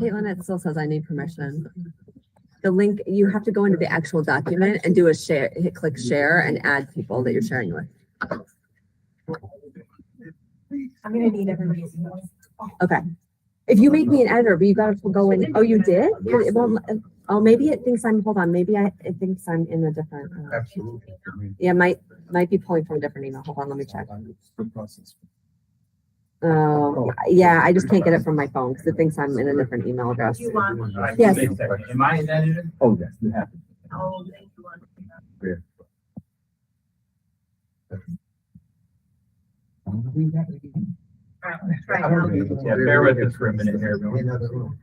Caitlin, it still says I need permission. The link, you have to go into the actual document and do a share, click share and add people that you're sharing with. I'm gonna need everybody's emails. Okay. If you make me an editor, but you gotta go in, oh, you did? It won't, oh, maybe it thinks I'm, hold on, maybe it thinks I'm in a different. Absolutely. Yeah, might be pulling from a different email. Hold on, let me check. Yeah, I just can't get it from my phone because it thinks I'm in a different email address. You want? Yes. Am I an editor? Oh, yes, you have. Oh, thank you. Yeah, bear with us for a minute here.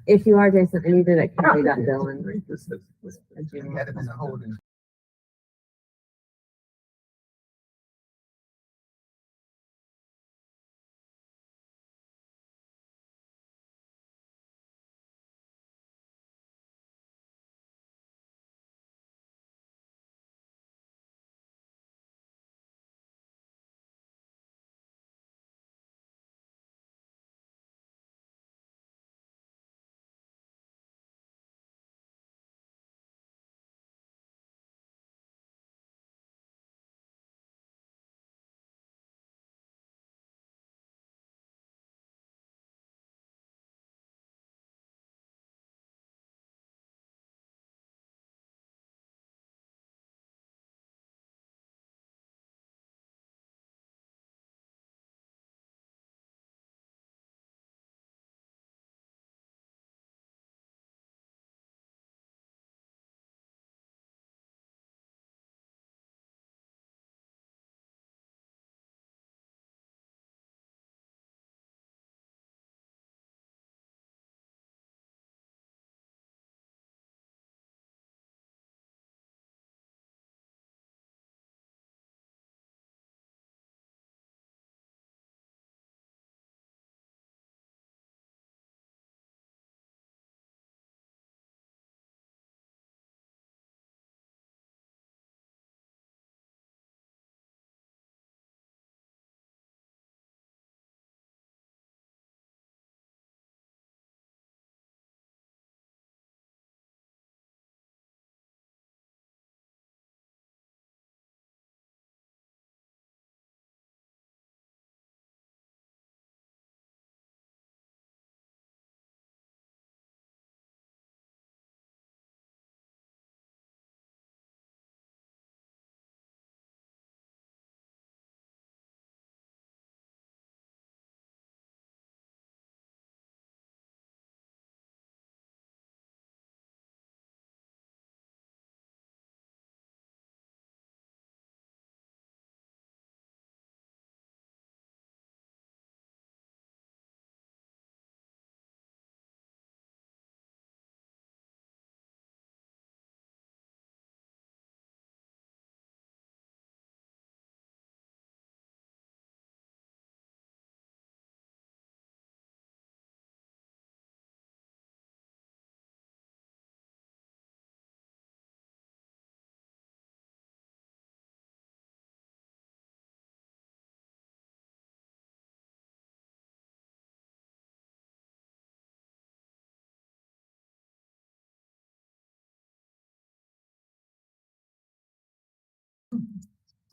If you are Jason, I need it at Kelly.Dylan.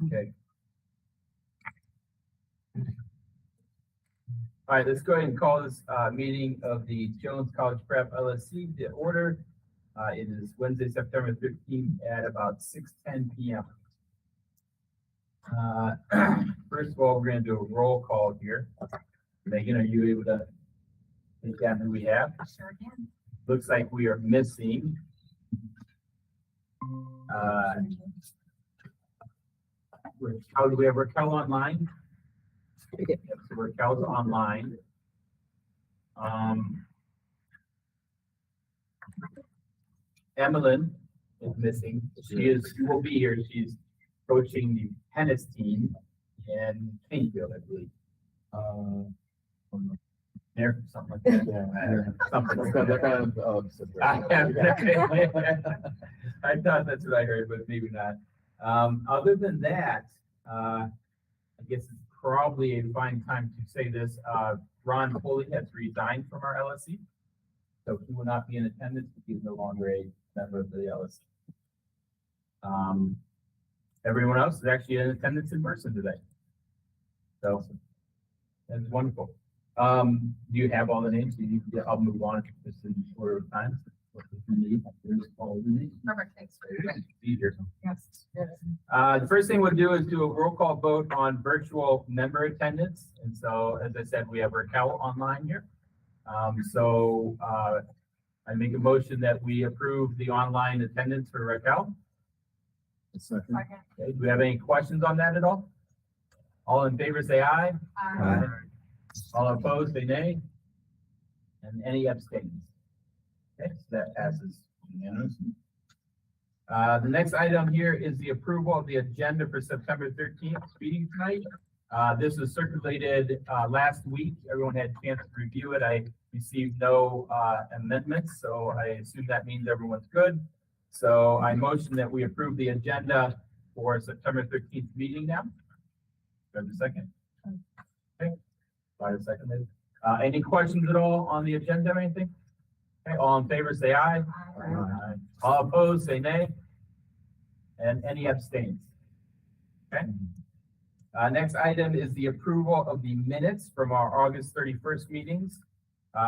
Okay. All right, let's go ahead and call this meeting of the Jones College Prep LSC to order. It is Wednesday, September 15th at about 6:10 p.m. First of all, we're going to do a roll call here. Megan, are you able to take down who we have? Sure can. Looks like we are missing how do we have Raquel online? Yep, so Raquel's online. Emmeline is missing. She will be here. She's coaching the tennis team in Painfield, I believe. There, something like that. Yeah. Something like that. I thought that's what I heard, but maybe not. Other than that, I guess it's probably a fine time to say this. Ron Foley has resigned from our LSC. So he will not be in attendance because he is no longer a member of the LSC. Everyone else is actually in attendance in person today. So that's wonderful. Do you have all the names? I'll move on just in order of time. There's all the names. Perfect, thanks. Easier. Yes. The first thing we'll do is do a roll call vote on virtual member attendance. And so, as I said, we have Raquel online here. I make a motion that we approve the online attendance for Raquel. A second. Second. Okay, do we have any questions on that at all? All in favor, say aye. Aye. All opposed, say nay. And any abstains? Okay, so that passes unanimously. The next item here is the approval of the agenda for September 13th meeting tonight. This was circulated last week. Everyone had a chance to review it. I received no amendments, so I assume that means everyone's good. So I motion that we approve the agenda for September 13th meeting now. Do I have a second? Okay, Ryder seconded. Any questions at all on the agenda or anything? Okay, all in favor, say aye. Aye. All opposed, say nay. And any abstains? Okay. Next item is the approval of the minutes from our August 31st meetings.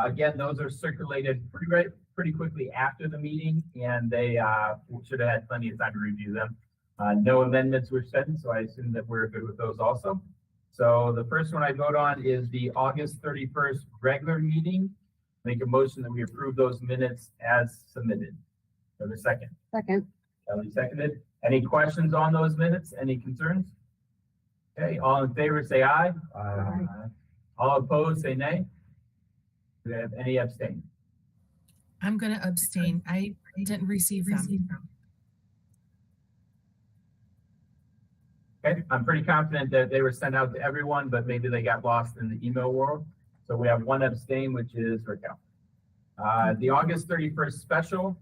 Again, those are circulated pretty quickly after the meeting, and they should have had plenty of time to review them. No amendments were sent, so I assume that we're good with those also. So the first one I vote on is the August 31st regular meeting. Make a motion that we approve those minutes as submitted. For the second. Second. Ellie seconded. Any questions on those minutes? Any concerns? Okay, all in favor, say aye. Aye. All opposed, say nay. Do we have any abstain? I'm gonna abstain. I didn't receive them. Okay, I'm pretty confident that they were sent out to everyone, but maybe they got lost in the email world. So we have one abstain, which is Raquel. The August 31st special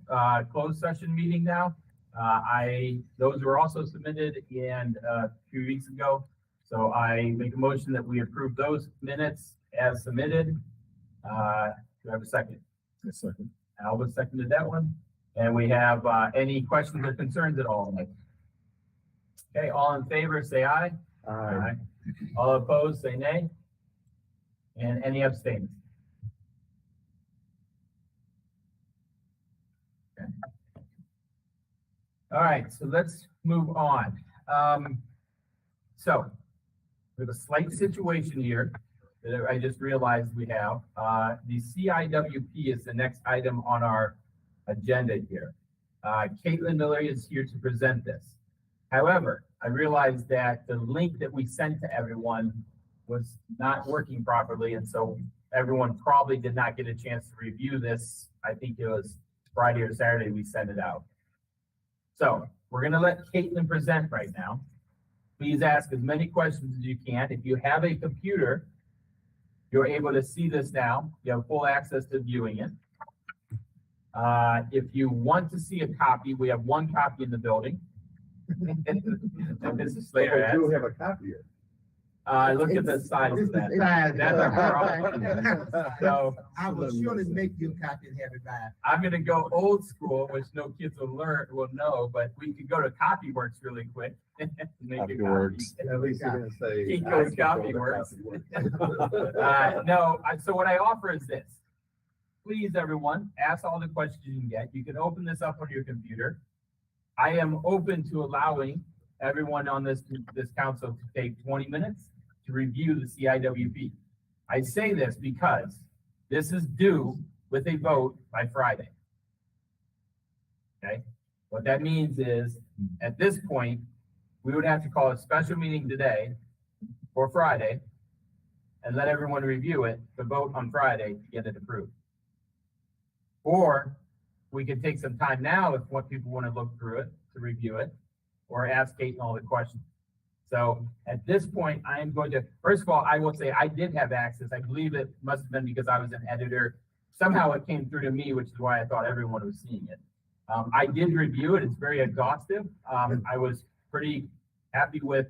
closed session meeting now. Those were also submitted a few weeks ago. So I make a motion that we approve those minutes as submitted. Do I have a second? A second. Alba seconded that one. And we have any questions or concerns at all? Okay, all in favor, say aye. Aye. All opposed, say nay. And any abstains? Okay. All right, so let's move on. So we have a slight situation here that I just realized we have. The CIWP is the next item on our agenda here. Caitlin Miller is here to present this. However, I realized that the link that we sent to everyone was not working properly, and so everyone probably did not get a chance to review this. I think it was Friday or Saturday we sent it out. So we're gonna let Caitlin present right now. Please ask as many questions as you can. If you have a computer, you're able to see this now. You have full access to viewing it. If you want to see a copy, we have one copy in the building. And Mrs. Slater I do has. have a copy here. Look at the size of that. That's our problem. So I will surely make you a copy and have it back. I'm gonna go old school, which no kids will know, but we could go to CopyWorks really quick. and make a copy. At least you're gonna say. Kinko's Copy Works. So what I offer is this. Please, everyone, ask all the questions you can get. You can open this up on your computer. I am open to allowing everyone on this council to take 20 minutes to review the CIWP. I say this because this is due with a vote by Friday. Okay, what that means is at this point, we would have to call a special meeting today or Friday and let everyone review it to vote on Friday to get it approved. Or we could take some time now if what people want to look through it to review it or ask Kate all the questions. So at this point, I am going to, first of all, I will say I did have access. I believe it must have been because I was an editor. Somehow it came through to me, which is why I thought everyone was seeing it. I did review it. It's very exhaustive. I was pretty happy with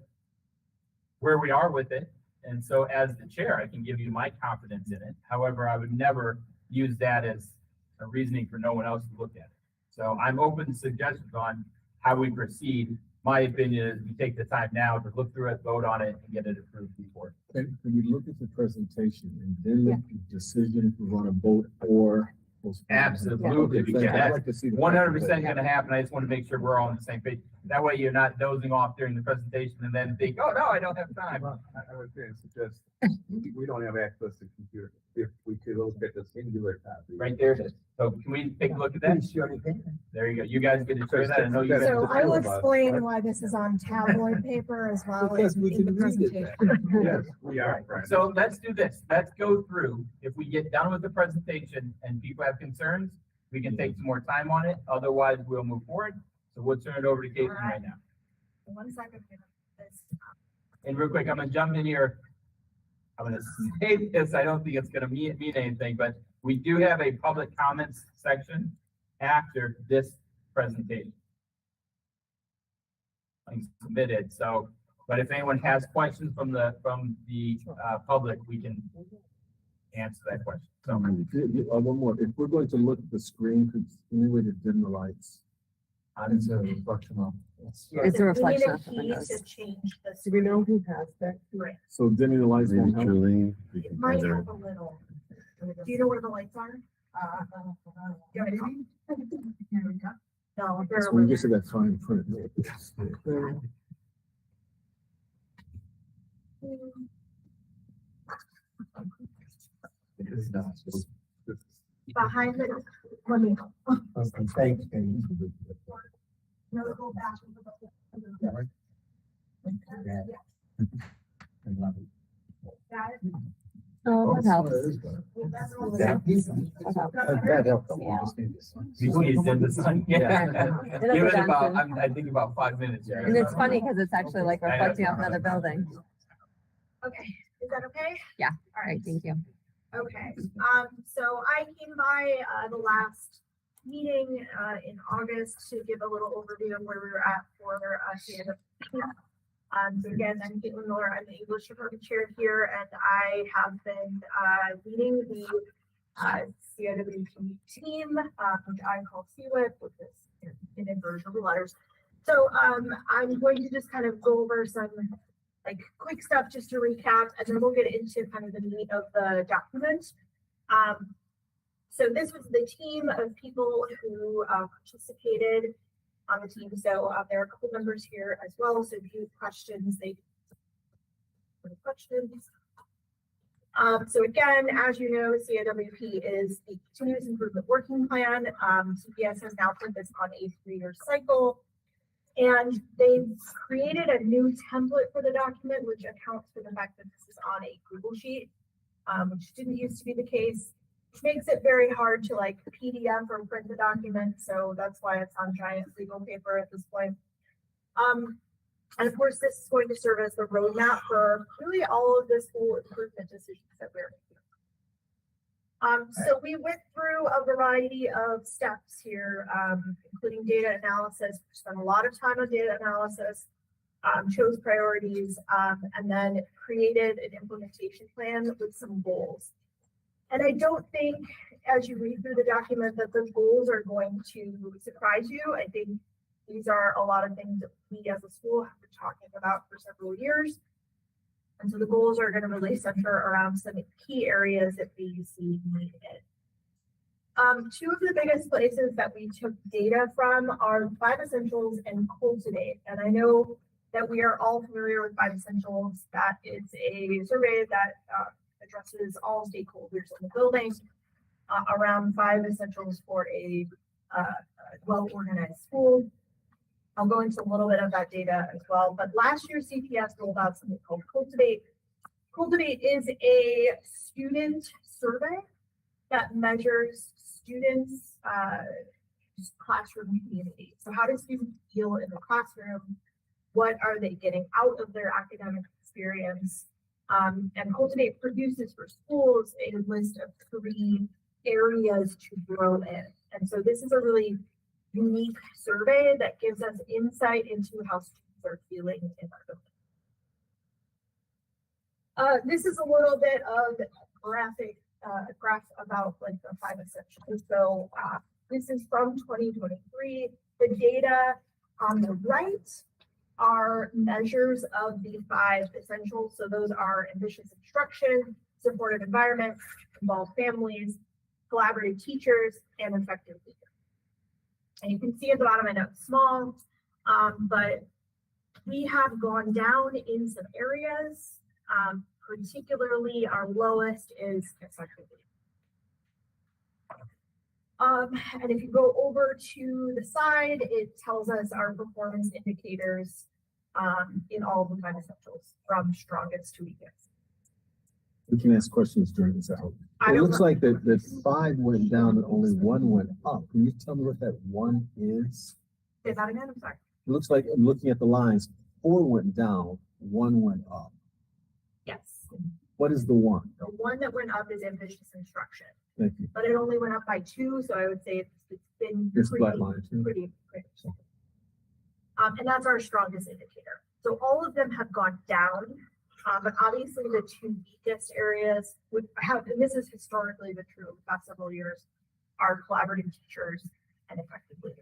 where we are with it. And so as the chair, I can give you my confidence in it. However, I would never use that as a reasoning for no one else to look at it. So I'm open to suggestions on how we proceed. My opinion is we take the time now to look through it, vote on it, and get it approved before. Can we look at the presentation and then make the decision if we want to vote or? postpone? Absolutely, Okay, because thank you. I'd that's like to see the 100% gonna happen. I just want to make sure we're all on the same page. That way you're not dozing off during the presentation and then think, oh, no, I don't have time. Well, I would say suggest, we don't have access to computer. If we could look at the singular copy. Right there it is. So can we take a look at that? There you go. You guys get to share that. I know you guys. So I will Right. explain why this is on tabloid paper as well Because as we in the can read it. presentation. Yes, we are. Right. So let's do this. Let's go through. If we get done with the presentation and people have concerns, we can take some more time on it. Otherwise, we'll move forward. So we'll turn it over to Caitlin right now. 1 second. This- And real quick, I'm gonna jump in here. I'm gonna say this. I don't think it's gonna mean anything, but we do have a public comments section after this presentation. Things submitted. So, but if anyone has questions from the public, we can answer that question. So, One more, if we're going to look at the screen, could any way to dim the lights? It's a reflection of. It's a reflection of the We need a key windows. to change this. Do we know who has that? Right. So dimming the lights won't help? It might help a little. Do you know where the lights are? You have any? No, they're So over we there. just said that fine print. Behind the, let me. Thanks. No, go back. Got it? Oh, that helps. That helped. you squeezed in the sun. Yeah. It'll Give go it down about, soon. I think about 5 minutes here. And it's funny because it's actually like I know. reflecting off another building. Okay, is that okay? Yeah. All All right, right. thank you. Okay, so I came by, the last meeting, in August to give a little overview of where we were at for, CNW. So again, I'm Caitlin Miller, I'm the English department chair here, and I have been, leading the, CIWP team, which I call CWIP, which is in inversion of the letters. So, I'm going to just kind of go over some like quick stuff just to recap, and then we'll get into kind of the meat of the document. So this was the team of people who participated on the team. So there are a couple members here as well. So if you have questions, questions. So again, as you know, CIWP is the Continuous Improvement Working Plan. CPS has now put this on a 3-year cycle. And they've created a new template for the document, which accounts for the fact that this is on a Google Sheet, which didn't used to be the case, which makes it very hard to like PDF or print the document. So that's why it's on giant legal paper at this point. And of course, this is going to serve as the roadmap for really all of the school improvement decisions that we're making. So we went through a variety of steps here, including data analysis. We spent a lot of time on data analysis, chose priorities, and then created an implementation plan with some goals. And I don't think, as you read through the document, that the goals are going to surprise you. I think these are a lot of things that we as a school have been talking about for several years. And so the goals are going to really center around some key areas that we see needed. Two of the biggest places that we took data from are 5 Essentials and Cultivate. And I know that we are all familiar with 5 Essentials. That is a survey that addresses all stakeholders in the building around 5 essentials for a well-organized school. I'll go into a little bit of that data as well. But last year, CPS rolled out something called Cultivate. Cultivate is a student survey that measures students' classroom community. So how do students feel in the classroom? What are they getting out of their academic experience? And Cultivate produces for schools a list of 3 areas to grow in. And so this is a really unique survey that gives us insight into how students are feeling in our building. This is a little bit of graphic a graph about like the five essentials. So, this is from 2023. The data on the right are measures of the five essentials. So those are ambitious instruction, supportive environment, involved families, collaborative teachers, and effective leaders. And you can see at the bottom, I know it's small, but we have gone down in some areas. Particularly our lowest is effective leaders. And if you go over to the side, it tells us our performance indicators in all of the five essentials from strongest to weakest. We can ask questions during this out. I It don't looks know. like that five went down and only one went up. Can you tell me what that one is? Say that again, I'm sorry. It looks like, I'm looking at the lines, four went down, one went up. Yes. What is the one? The one that went up is ambitious instruction, Thank you. but it only went up by 2, so I would say it's been It's pretty, flat line too. pretty. And that's our strongest indicator. So all of them have gone down, but obviously the two weakest areas would have, and this is historically been true over the past several years, are collaborative teachers and effective leaders.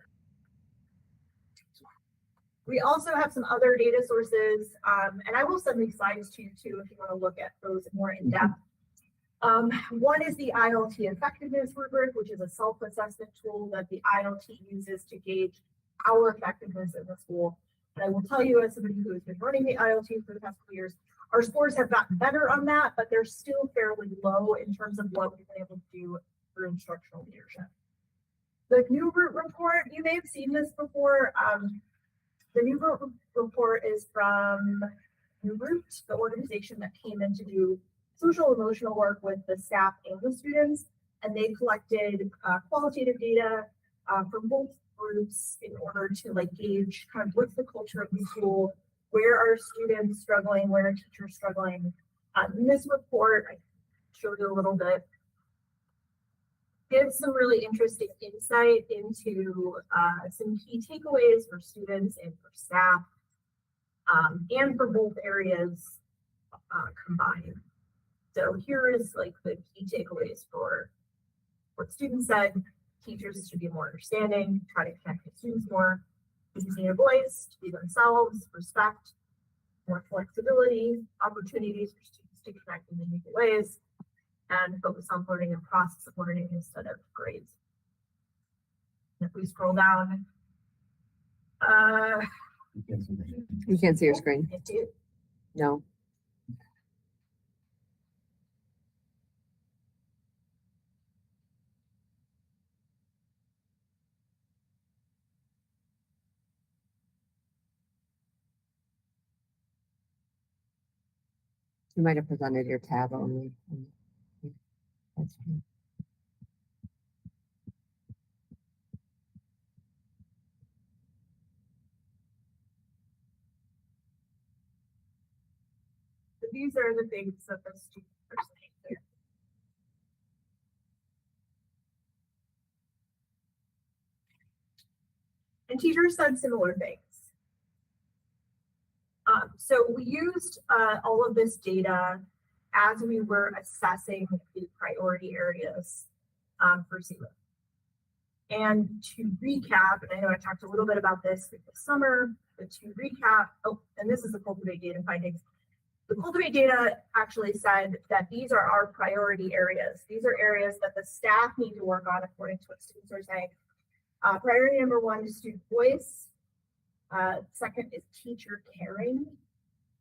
We also have some other data sources, and I will send these slides to you too if you want to look at those more in depth. One is the ILT effectiveness rubric, which is a self-assessment tool that the ILT uses to gauge our effectiveness in the school. And I will tell you, as somebody who has been running the ILT for the past couple years, our scores have gotten better on that, but they're still fairly low in terms of what we've been able to do through instructional leadership. The new root report, you may have seen this before. The new root report is from New Root, the organization that came in to do social emotional work with the staff and the students, and they collected qualitative data from both groups in order to like gauge kind of what's the culture of the school, where are students struggling, where are teachers struggling. In this report, I showed you a little bit, gives some really interesting insight into some key takeaways for students and for staff, and for both areas combined. So here is like the key takeaways for what students said. Teachers should be more understanding, try to connect with students more, using their voice to be themselves, respect, more flexibility, opportunities for students to connect in meaningful ways, and focus on learning and process of learning instead of grades. And if we scroll down, You can't see your screen. it did. No. You might have presented your tab only. That's fine. So these are the things that the students are saying there. And teachers said similar things. So we used all of this data as we were assessing the priority areas for CELA. And to recap, and I know I talked a little bit about this this summer, but to recap, oh, and this is the Cultivate data findings. The Cultivate data actually said that these are our priority areas. These are areas that the staff need to work on according to what students are saying. Priority number 1 is student voice. Second is teacher caring.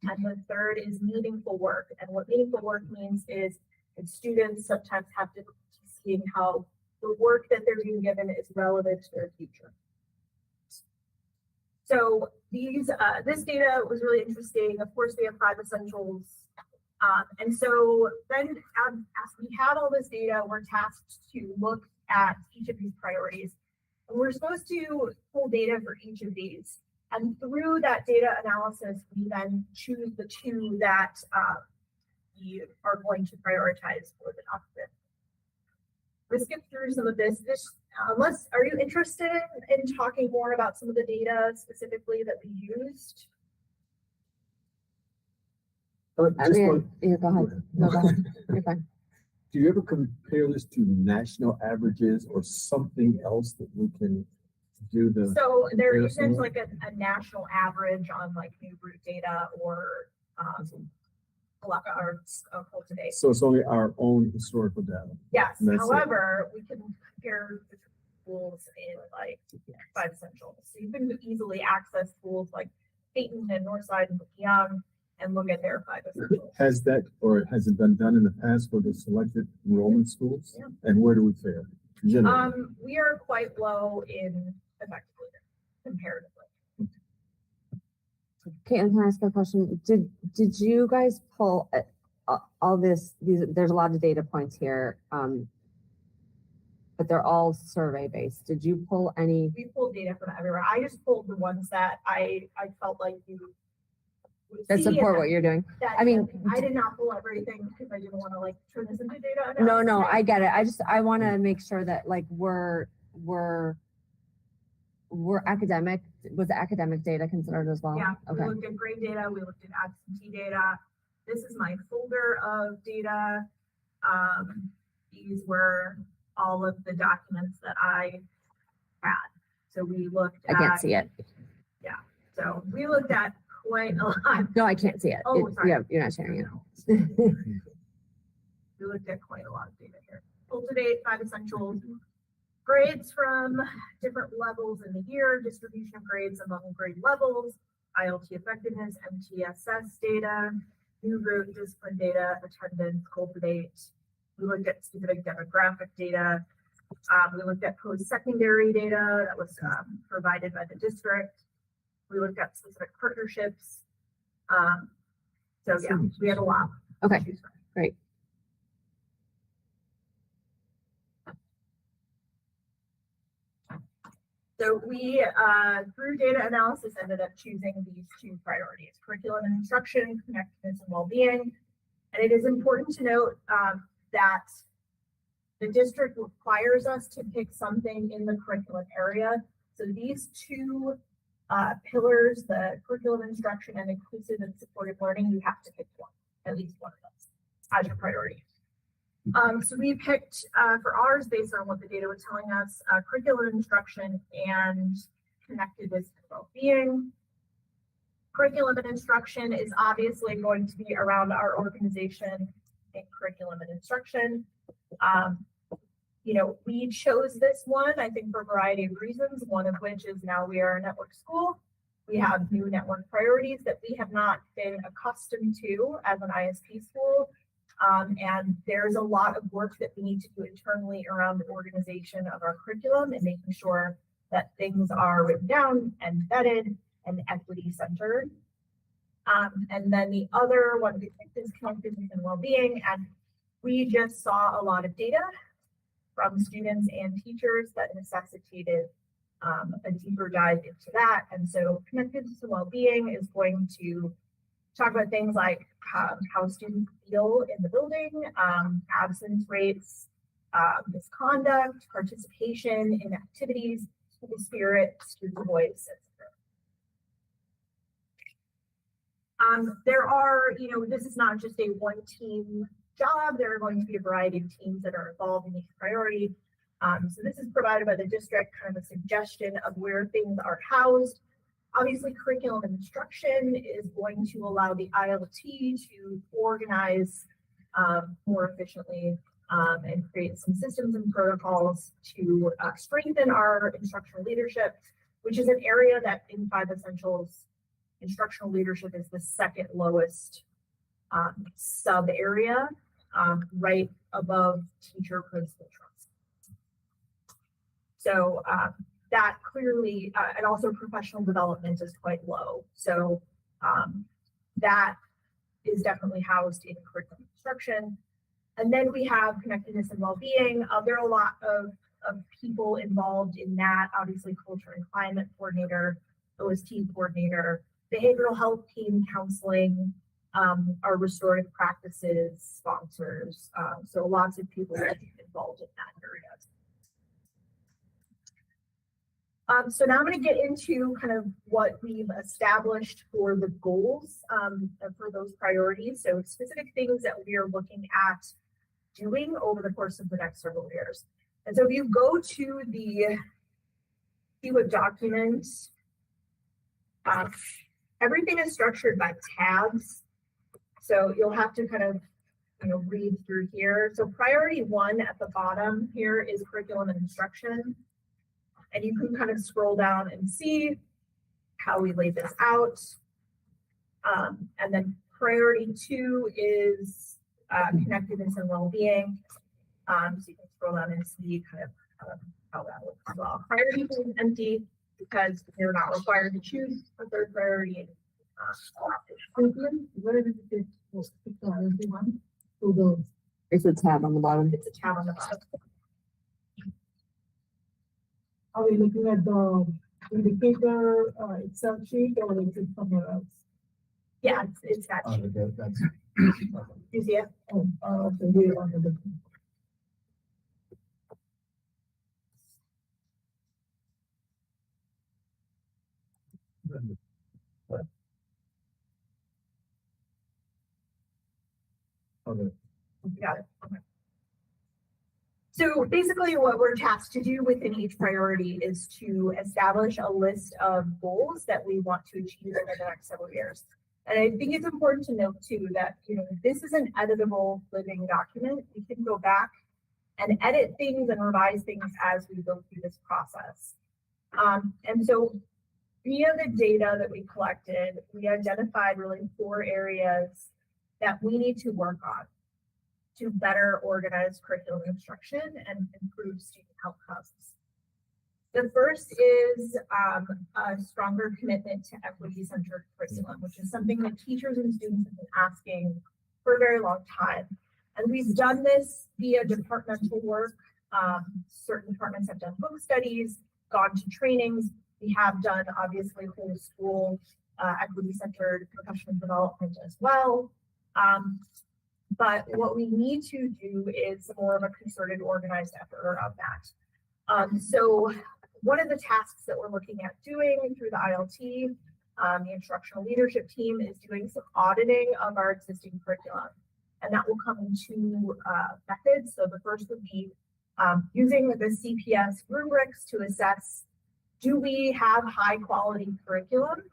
And the third is meaningful work. And what meaningful work means is that students sometimes have difficulty seeing how the work that they're being given is relevant to their future. So these, this data was really interesting. Of course, we have 5 essentials. And so then as we had all this data, we're tasked to look at each of these priorities. And we're supposed to pull data for each of these. And through that data analysis, we then choose the 2 that we are going to prioritize for the document. Let's skip through some of this. Unless, are you interested in talking more about some of the data specifically that we used? I Just mean, one- yeah, go ahead. No, go ahead. You're fine. Do you ever compare this to national averages or something else that we can do the? So there comparison isn't with? like a national average on like new root data or, a lot or cultivate. So it's only our own historical data. Yes, And that's it. however, we can compare the schools in like 5 essentials. So you can easily access schools like Dayton and Northside and Young and look at their 5 essentials. Has that, or has it been done in the past for the selected enrollment schools? Yeah. And where do we fare? Generally, We are quite low in effectively comparatively. Okay, and can I ask a question? Did you guys pull all there's a lot of data points here, but they're all survey based. Did you pull any? We pulled data from everywhere. I just pulled the ones that I felt like you would That see support and what you're doing? that- I mean, I did not pull everything because I didn't want to like turn this into data. No, no, analysis. I get it. I want to make sure that like we're academic. Was the academic data considered as well? Yeah, we Okay. looked at grade data, we looked at absentee data. This is my folder of data. These were all of the documents that I had. So we looked I can't at, see it. so we looked at quite a lot. No, I can't see it. Oh, sorry. Yeah, you're not sharing it. We looked at quite a lot of data here. Cultivate 5 essentials, grades from different levels in the year, distribution of grades among grade levels, ILT effectiveness, MTSS data, new root discipline data, attendance, cultivate. We looked at specific demographic data. We looked at post-secondary data that was provided by the district. We looked at specific partnerships. So yeah, we had a lot. to Okay, choose from. great. So we, through data analysis, ended up choosing these 2 priorities, curriculum and instruction, connectedness and well-being. And it is important to note that the district requires us to pick something in the curriculum area. So these 2 pillars, the curriculum instruction and inclusive and supportive learning, you have to pick one, at least one of those as your priority. So we picked for ours based on what the data was telling us, curriculum instruction and connectedness and well-being. Curriculum and instruction is obviously going to be around our organization and curriculum and instruction. You know, we chose this one, I think, for a variety of reasons, one of which is now we are a network school. We have new network priorities that we have not been accustomed to as an ISP school. And there's a lot of work that we need to do internally around the organization of our curriculum and making sure that things are written down and vetted and equity centered. And then the other one we picked is connectedness and well-being. And we just saw a lot of data from students and teachers that necessitated a deeper dive into that. And so connectedness and well-being is going to talk about things like how students feel in the building, absence rates, misconduct, participation in activities, school spirit, student voice, etc. There are, you know, this is not just a one team job. There are going to be a variety of teams that are involved in each priority. So this is provided by the district, kind of a suggestion of where things are housed. Obviously, curriculum and instruction is going to allow the ILT to organize more efficiently and create some systems and protocols to strengthen our instructional leadership, which is an area that in 5 essentials, instructional leadership is the second lowest sub area, right above teacher principal trust. So that clearly, and also professional development is quite low. So that is definitely housed in curriculum instruction. And then we have connectedness and well-being. There are a lot of people involved in that, obviously culture and climate coordinator, OST coordinator, behavioral health team, counseling, our restorative practices, sponsors. So lots of people involved in that area. So now I'm going to get into kind of what we've established for the goals for those priorities. So specific things that we are looking at doing over the course of the next several years. And so if you go to the keyword document, everything is structured by tabs. So you'll have to kind of, read through here. So priority 1 at the bottom here is curriculum and instruction. And you can kind of scroll down and see how we laid this out. And then priority 2 is connectedness and well-being. So you can scroll down and see kind of how that looks as well. Priority 2 is empty because you're not required to choose a third priority. It's a tab on the bottom. It's a tab on the bottom. Are we looking at the indicator Excel sheet or is it somewhere else? Yeah, it's that Oh, sheet. that's. You see it? Oh, okay, we are on the. Okay. Got it. Okay. So basically what we're tasked to do within each priority is to establish a list of goals that we want to achieve over the next several years. And I think it's important to note too that, this is an editable living document. We can go back and edit things and revise things as we go through this process. And so via the data that we collected, we identified really 4 areas that we need to work on to better organize curriculum instruction and improve student outcomes. The first is a stronger commitment to equity-centered curriculum, which is something that teachers and students have been asking for a very long time. And we've done this via departmental work. Certain departments have done book studies, gone to trainings. We have done, obviously, whole school equity-centered professional development as well. But what we need to do is more of a concerted, organized effort around that. So one of the tasks that we're looking at doing through the ILT, the instructional leadership team, is doing some auditing of our existing curriculum. And that will come in 2 methods. So the first would be using the CPS rubrics to assess, do we have high quality curriculum?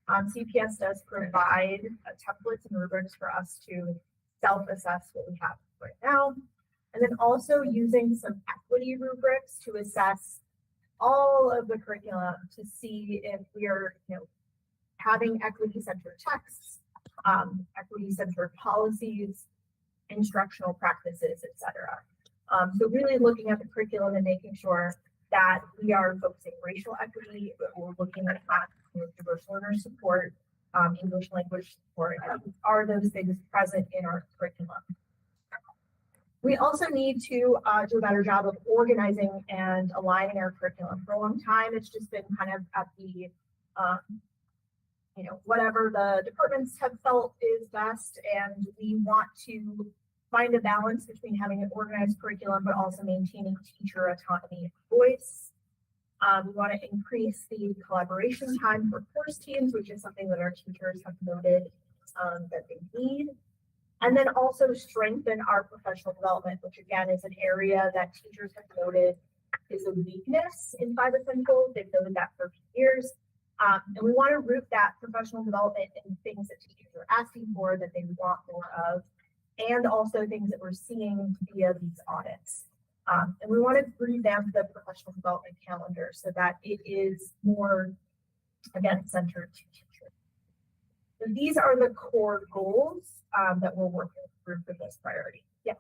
CPS does provide templates and rubrics for us to self-assess what we have right now. And then also using some equity rubrics to assess all of the curriculum to see if we are, having equity-centered texts, equity-centered policies, instructional practices, etc. So really looking at the curriculum and making sure that we are focusing racial equity, but we're looking at diverse learner support, English language support. Are those things present in our curriculum? We also need to do a better job of organizing and aligning our curriculum. For a long time, it's just been kind of at the, whatever the departments have felt is best, and we want to find a balance between having an organized curriculum, but also maintaining teacher autonomy and voice. We want to increase the collaboration time for course teams, which is something that our teachers have noted that they need. And then also strengthen our professional development, which again is an area that teachers have noted is a weakness in 5 Essentials. They've noted that for a few years. And we want to root that professional development in things that teachers are asking for, that they want more of, and also things that we're seeing via these audits. And we want to revamp the professional development calendar so that it is more, again, centered to teachers. So these are the core goals that we're working through for this priority. Yeah.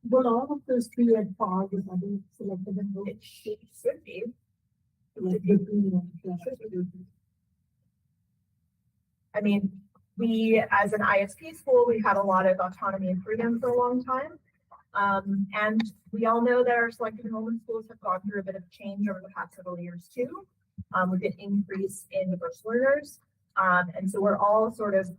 But all of those 3 at par with other selected and It should be. I mean, we, as an ISP school, we've had a lot of autonomy and freedom for a long time. And we all know that our selected enrollment schools have gone through a bit of change over the past several years too, with an increase in diverse learners. And so we're all sort of,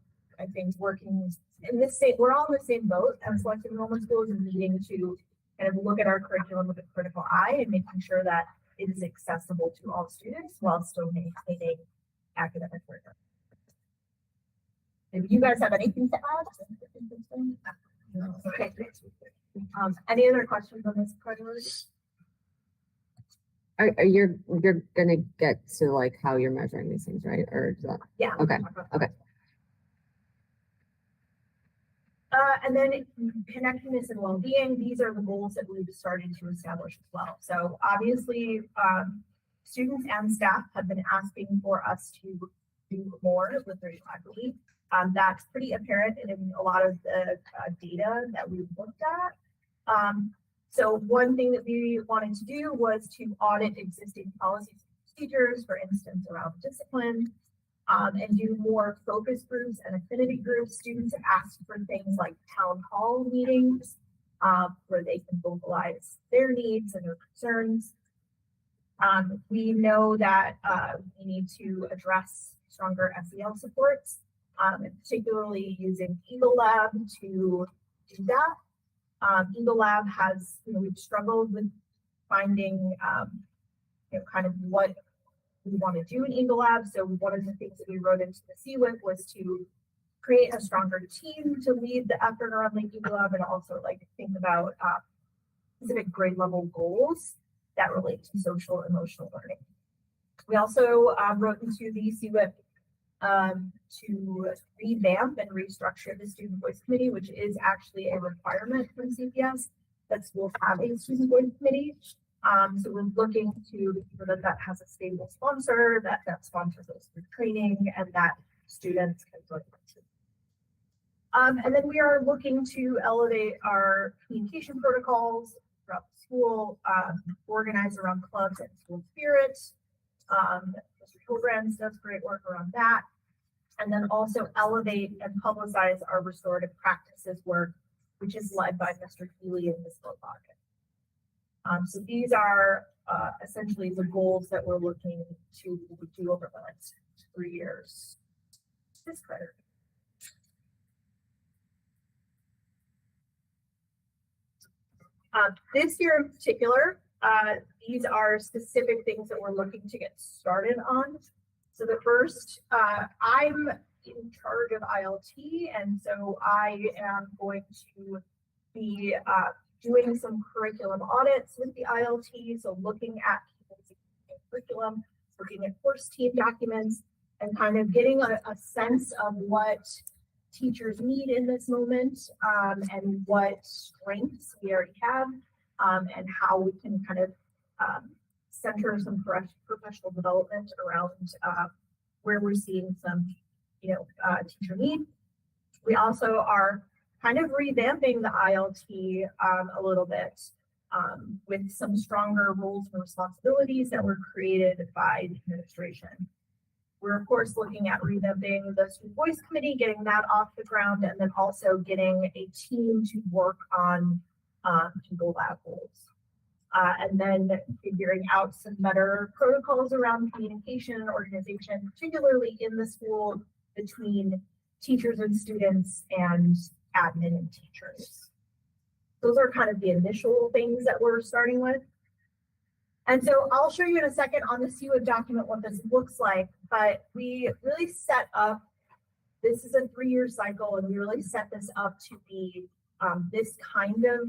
I think, working in this same, we're all in the same boat as selected enrollment schools and needing to kind of look at our curriculum with a critical eye and making sure that it is accessible to all students while still maintaining academic rigor. If you guys have anything to add? Okay. Any other questions on this priority? Are you're gonna get to like how you're measuring these things, right? Or is that, Yeah. okay, okay. And then connectedness and well-being, these are the goals that we've started to establish as well. So obviously, students and staff have been asking for us to do more with their faculty. That's pretty apparent in a lot of the data that we've looked at. So one thing that we wanted to do was to audit existing policies and procedures, for instance, around discipline, and do more focus groups and affinity groups. Students have asked for things like town hall meetings, where they can vocalize their needs and their concerns. We know that we need to address stronger SEL supports, and particularly using Eagle Lab to do that. Eagle Lab has, we've struggled with finding, kind of what we want to do in Eagle Lab. So one of the things that we wrote into the CWIP was to create a stronger team to lead the effort around the Eagle Lab, and also like think about specific grade level goals that relate to social emotional learning. We also wrote into the CWIP to revamp and restructure the Student Voice Committee, which is actually a requirement from CPS that schools have a Student Voice Committee. So we're looking to make sure that has a stable sponsor, that sponsor goes through training, and that students can join. And then we are looking to elevate our communication protocols throughout the school, organize around clubs and school spirit. Mr. Hilbrand does great work around that. And then also elevate and publicize our restorative practices work, which is led by Mr. Healy and Ms. Logan. So these are essentially the goals that we're looking to do over the next 3 years. This priority. This year in particular, these are specific things that we're looking to get started on. So the first, I'm in charge of ILT, and so I am going to be doing some curriculum audits with the ILT. So looking at curriculum, looking at course team documents, and kind of getting a sense of what teachers need in this moment, and what strengths we already have, and how we can kind of center some professional development around where we're seeing some, teacher need. We also are kind of revamping the ILT a little bit, with some stronger roles and responsibilities that were created by the administration. We're of course looking at revamping the Student Voice Committee, getting that off the ground, and then also getting a team to work on Eagle Lab goals. And then figuring out some better protocols around communication and organization, particularly in the school between teachers and students and admin and teachers. Those are kind of the initial things that we're starting with. And so I'll show you in a second on the CWIP document what this looks like, but we really set up, this is a 3-year cycle, and we really set this up to be this kind of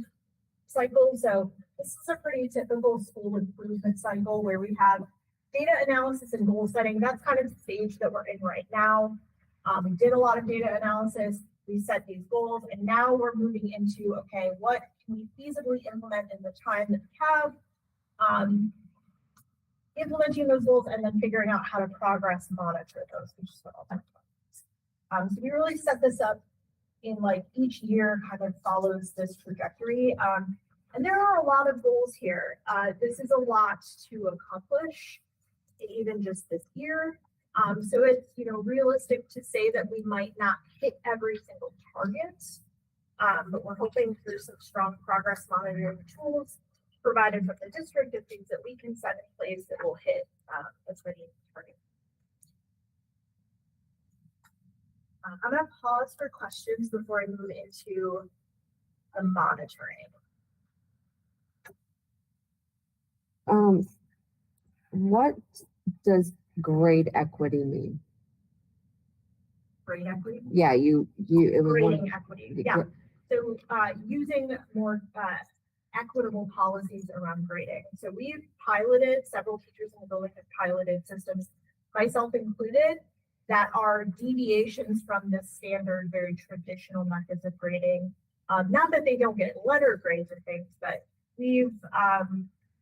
cycle. So this is a pretty typical school improvement cycle where we have data analysis and goal setting. That's kind of the stage that we're in right now. We did a lot of data analysis, we set these goals, and now we're moving into, okay, what can we feasibly implement in the time that we have? Implementing those goals and then figuring out how to progress monitor those, which is what I'll talk about. So we really set this up in like each year kind of follows this trajectory. And there are a lot of goals here. This is a lot to accomplish even just this year. So it's, realistic to say that we might not hit every single target, but we're hoping through some strong progress monitoring tools provided from the district and things that we can set in place that will hit as many targets. I'm going to pause for questions before I move into the monitoring. What does grade equity mean? Grade equity? Yeah, it was Grading equity. Yeah. So, using more, equitable policies around grading. So we've piloted, several teachers in the building have piloted systems, myself included, that are deviations from the standard, very traditional methods of grading. Not that they don't get letter grades or things, but we've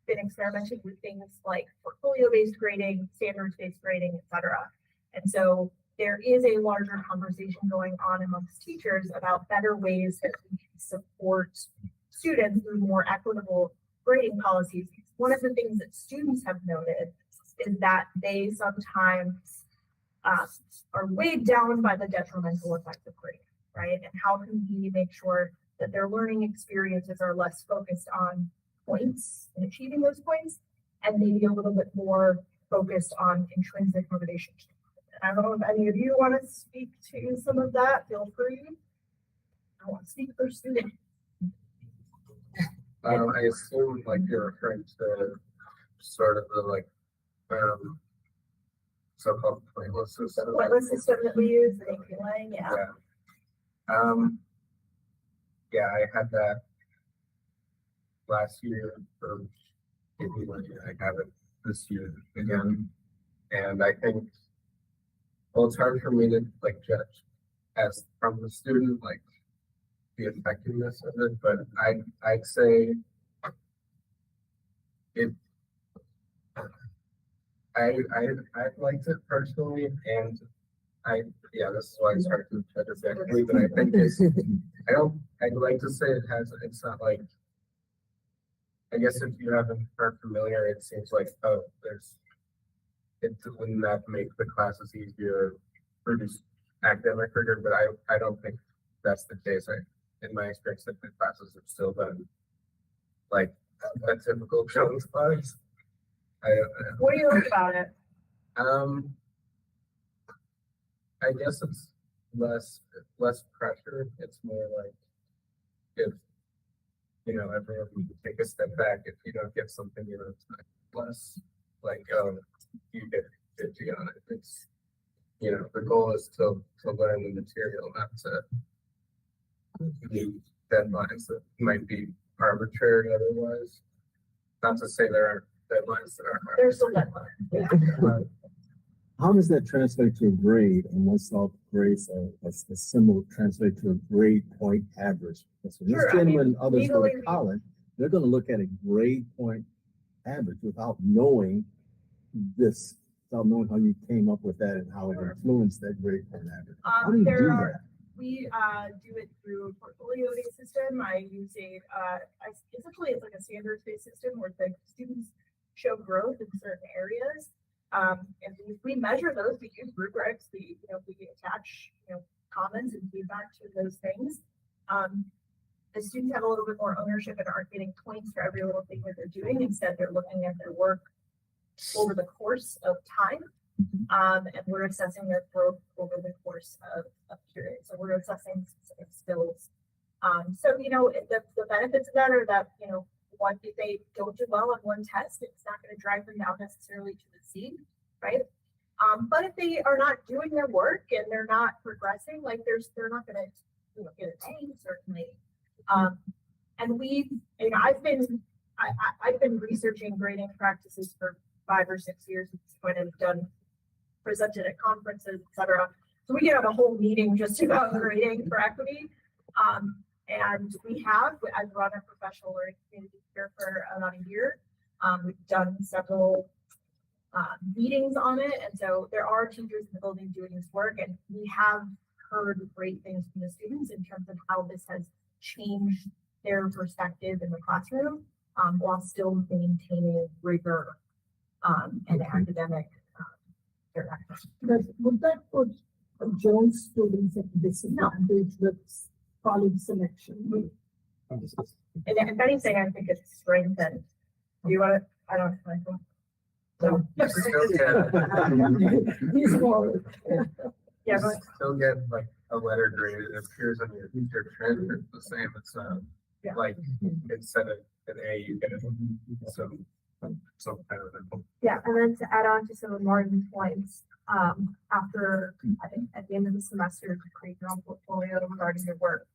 been experimenting with things like portfolio-based grading, standards-based grading, et cetera. And so there is a larger conversation going on amongst teachers about better ways that we can support students through more equitable grading policies. One of the things that students have noted is that they sometimes are weighed down by the detrimental effects of grading, right? And how can we make sure that their learning experiences are less focused on points and achieving those points, and maybe a little bit more focused on intrinsic motivation. And I don't know if any of you want to speak to some of that, feel free. I want to speak for students. I assume like you're referring to sort of the like so-called playlist system. The playlist system that we use, the APLA, yeah. Yeah, I had that last year for maybe I have it this year again. And I think, well, it's hard for me to like judge as from the student, like the effectiveness of it, but I'd say it. I liked it personally, and this is why it's hard to judge objectively, but I think I'd like to say it's not like, I guess if you aren't familiar, it seems like, wouldn't that make the classes easier, reduce academic rigor, but I don't think that's the case. In my experience, the classes have still been like a typical Jones class. What do you like about it? I guess it's less pressure. It's more like if everyone can take a step back. If you don't get something, it's less like you get 50 on it. It's the goal is to learn the material, not to meet deadlines that might be arbitrary otherwise. Not to say there aren't deadlines that are There's still deadlines. How does that translate to a grade? And what's all grades a symbol translate to a grade point average? So this Sure, gentleman and others go to legally- college, they're going to look at a grade point average without knowing this, without knowing how you came up with that and how it influenced that grade point average. How do you do that? We do it through a portfolio-based system. I use essentially it's like a standards-based system where the students show growth in certain areas. And we measure those. We use rubrics. We attach comments and feedback to those things. The students have a little bit more ownership and aren't getting points for every little thing that they're doing. Instead, they're looking at their work over the course of time. And we're assessing their growth over the course of a period. So we're assessing specific skills. So the benefits of that are that if they don't do well on one test, it's not going to drive them down necessarily to the C, right? But if they are not doing their work and they're not progressing, like they're not going to get a C, certainly. And I've been researching grading practices for 5 or 6 years at this point. I've presented at conferences, et cetera. So we could have a whole meeting just about grading for equity. And I've run a professional learning community here for about a year. We've done several meetings on it. And so there are teachers in the building doing this work, and we have heard great things from the students in terms of how this has changed their perspective in the classroom, while still maintaining rigor and academic direction. But would that put Jones students at disadvantage with college selection? And if anything, I think it's strengthened. Do you want to? I don't know. So, He's more. yeah, You still get like a letter grade. It appears on your transcript the same. It's Yeah. like instead of an A, you get some kind of. yeah, and then to add on to some of Martin's points, after I think at the end of the semester to create your own portfolio regarding your work.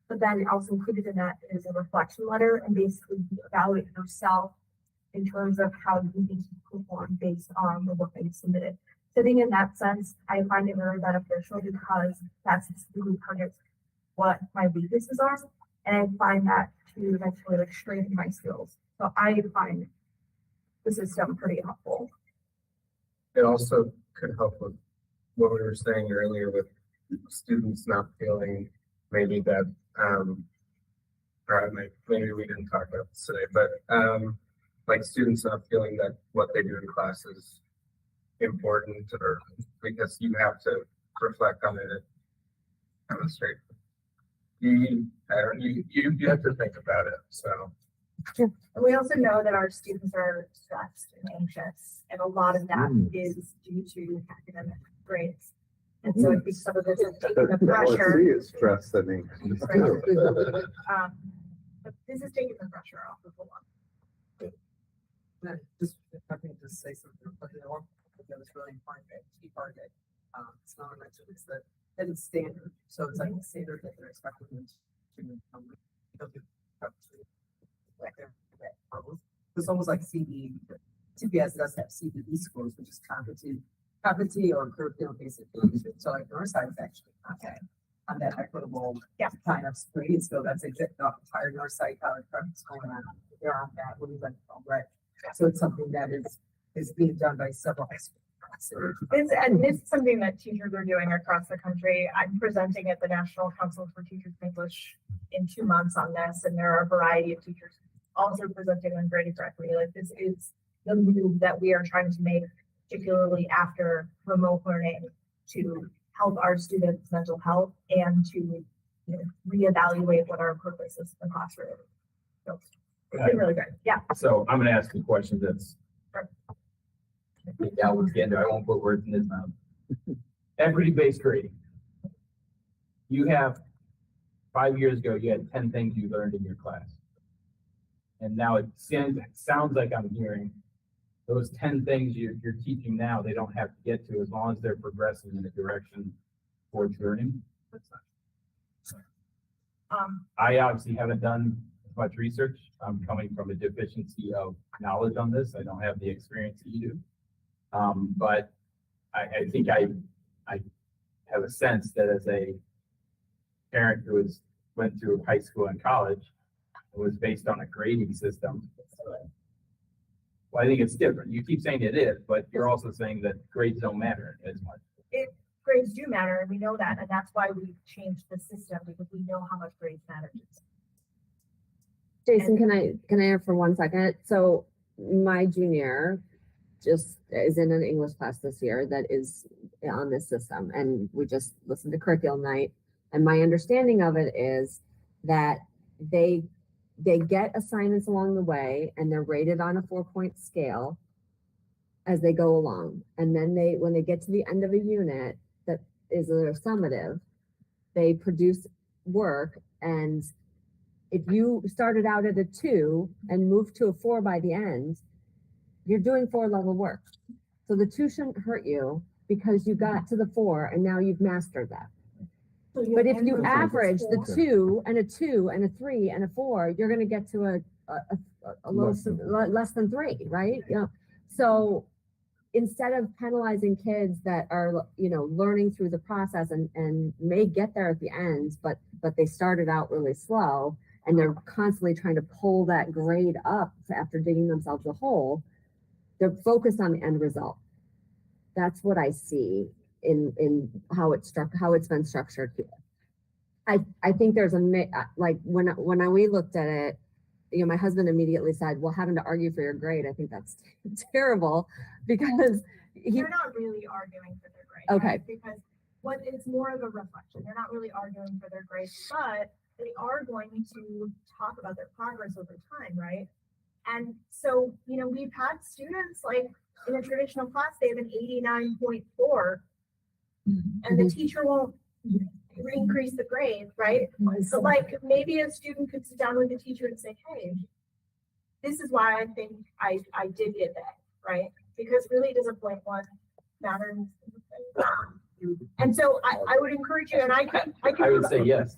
But then also included in that is a reflection letter and basically you evaluate yourself in terms of how you need to perform based on the work that you submitted. So I think in that sense, I find it very beneficial because that's really kind of what my weaknesses are. And I find that to eventually like strengthen my skills. So I find the system pretty helpful. It also could help with what we were saying earlier with students not feeling maybe that, or maybe we didn't talk about this today, but, like students not feeling that what they do in class is important or because you have to reflect on it. Demonstrate. You have to think about it, so. And we also know that our students are stressed and anxious, and a lot of that is due to academic grades. And so I think some of this is taking the pressure. LSC is stressed, I mean. But this is taking the pressure off of a lot. Just, if I can just say something, but that was really important, key part of it. It's not mentioned, it's that it's standard, so it's like a standard that they're expecting them to it's almost like CBE. CPS does have CBE scores, which is competency or curriculum based education. So like Northside is actually on that equitable kind of grade. So that's exactly the entire Northside College prep school on. They're on that. What is that called? Right. So it's something that is being done by several high schools. And this is something that teachers are doing across the country. I'm presenting at the National Council for Teachers English in 2 months on this, and there are a variety of teachers also presenting on grading correctly. Like this is the move that we are trying to make, particularly after remote learning, to help our students' mental health and to reevaluate what our purpose is in the classroom. So it's been really good. Yeah. So I'm gonna ask a question that's. Yeah, I won't put words in his mouth. Equity-based grading. You have 5 years ago, you had 10 things you learned in your class. And now it sounds like I'm hearing those 10 things you're teaching now, they don't have to get to as long as they're progressing in a direction towards learning. I obviously haven't done much research. I'm coming from a deficiency of knowledge on this. I don't have the experience that you do. But I think I have a sense that as a parent who went through high school and college, it was based on a grading system. Well, I think it's different. You keep saying it is, but you're also saying that grades don't matter as much. Grades do matter, and we know that, and that's why we changed the system, because we know how much grades matter. Jason, can I interrupt for 1 second? So my junior just is in an English class this year that is on this system, and we just listened to curriculum night. And my understanding of it is that they get assignments along the way, and they're rated on a 4-point scale as they go along. And then when they get to the end of a unit that is a summative, they produce work. And if you started out at a 2 and moved to a 4 by the end, you're doing 4-level work. So the 2 shouldn't hurt you because you got to the 4 and now you've mastered that. But if you average the 2 and a 2 and a 3 and a 4, you're going to get to a less than 3, right? Yeah. So instead of penalizing kids that are, learning through the process and may get there at the end, but they started out really slow and they're constantly trying to pull that grade up after digging themselves a hole, they're focused on the end result. That's what I see in how it's been structured here. I think there's when we looked at it, my husband immediately said, well, having to argue for your grade, I think that's terrible because they're not really arguing for their grade. Okay. Right? Because it's more of a reflection. They're not really arguing for their grades, but they are going to talk about their progress over time, right? And so, we've had students like in a traditional class, they have an 89.4 and the teacher won't increase the grade, right? So maybe a student could sit down with the teacher and say, hey, this is why I think I did get that, right? Because really does a 0.1 matter? And so I would encourage you, and I would say yes.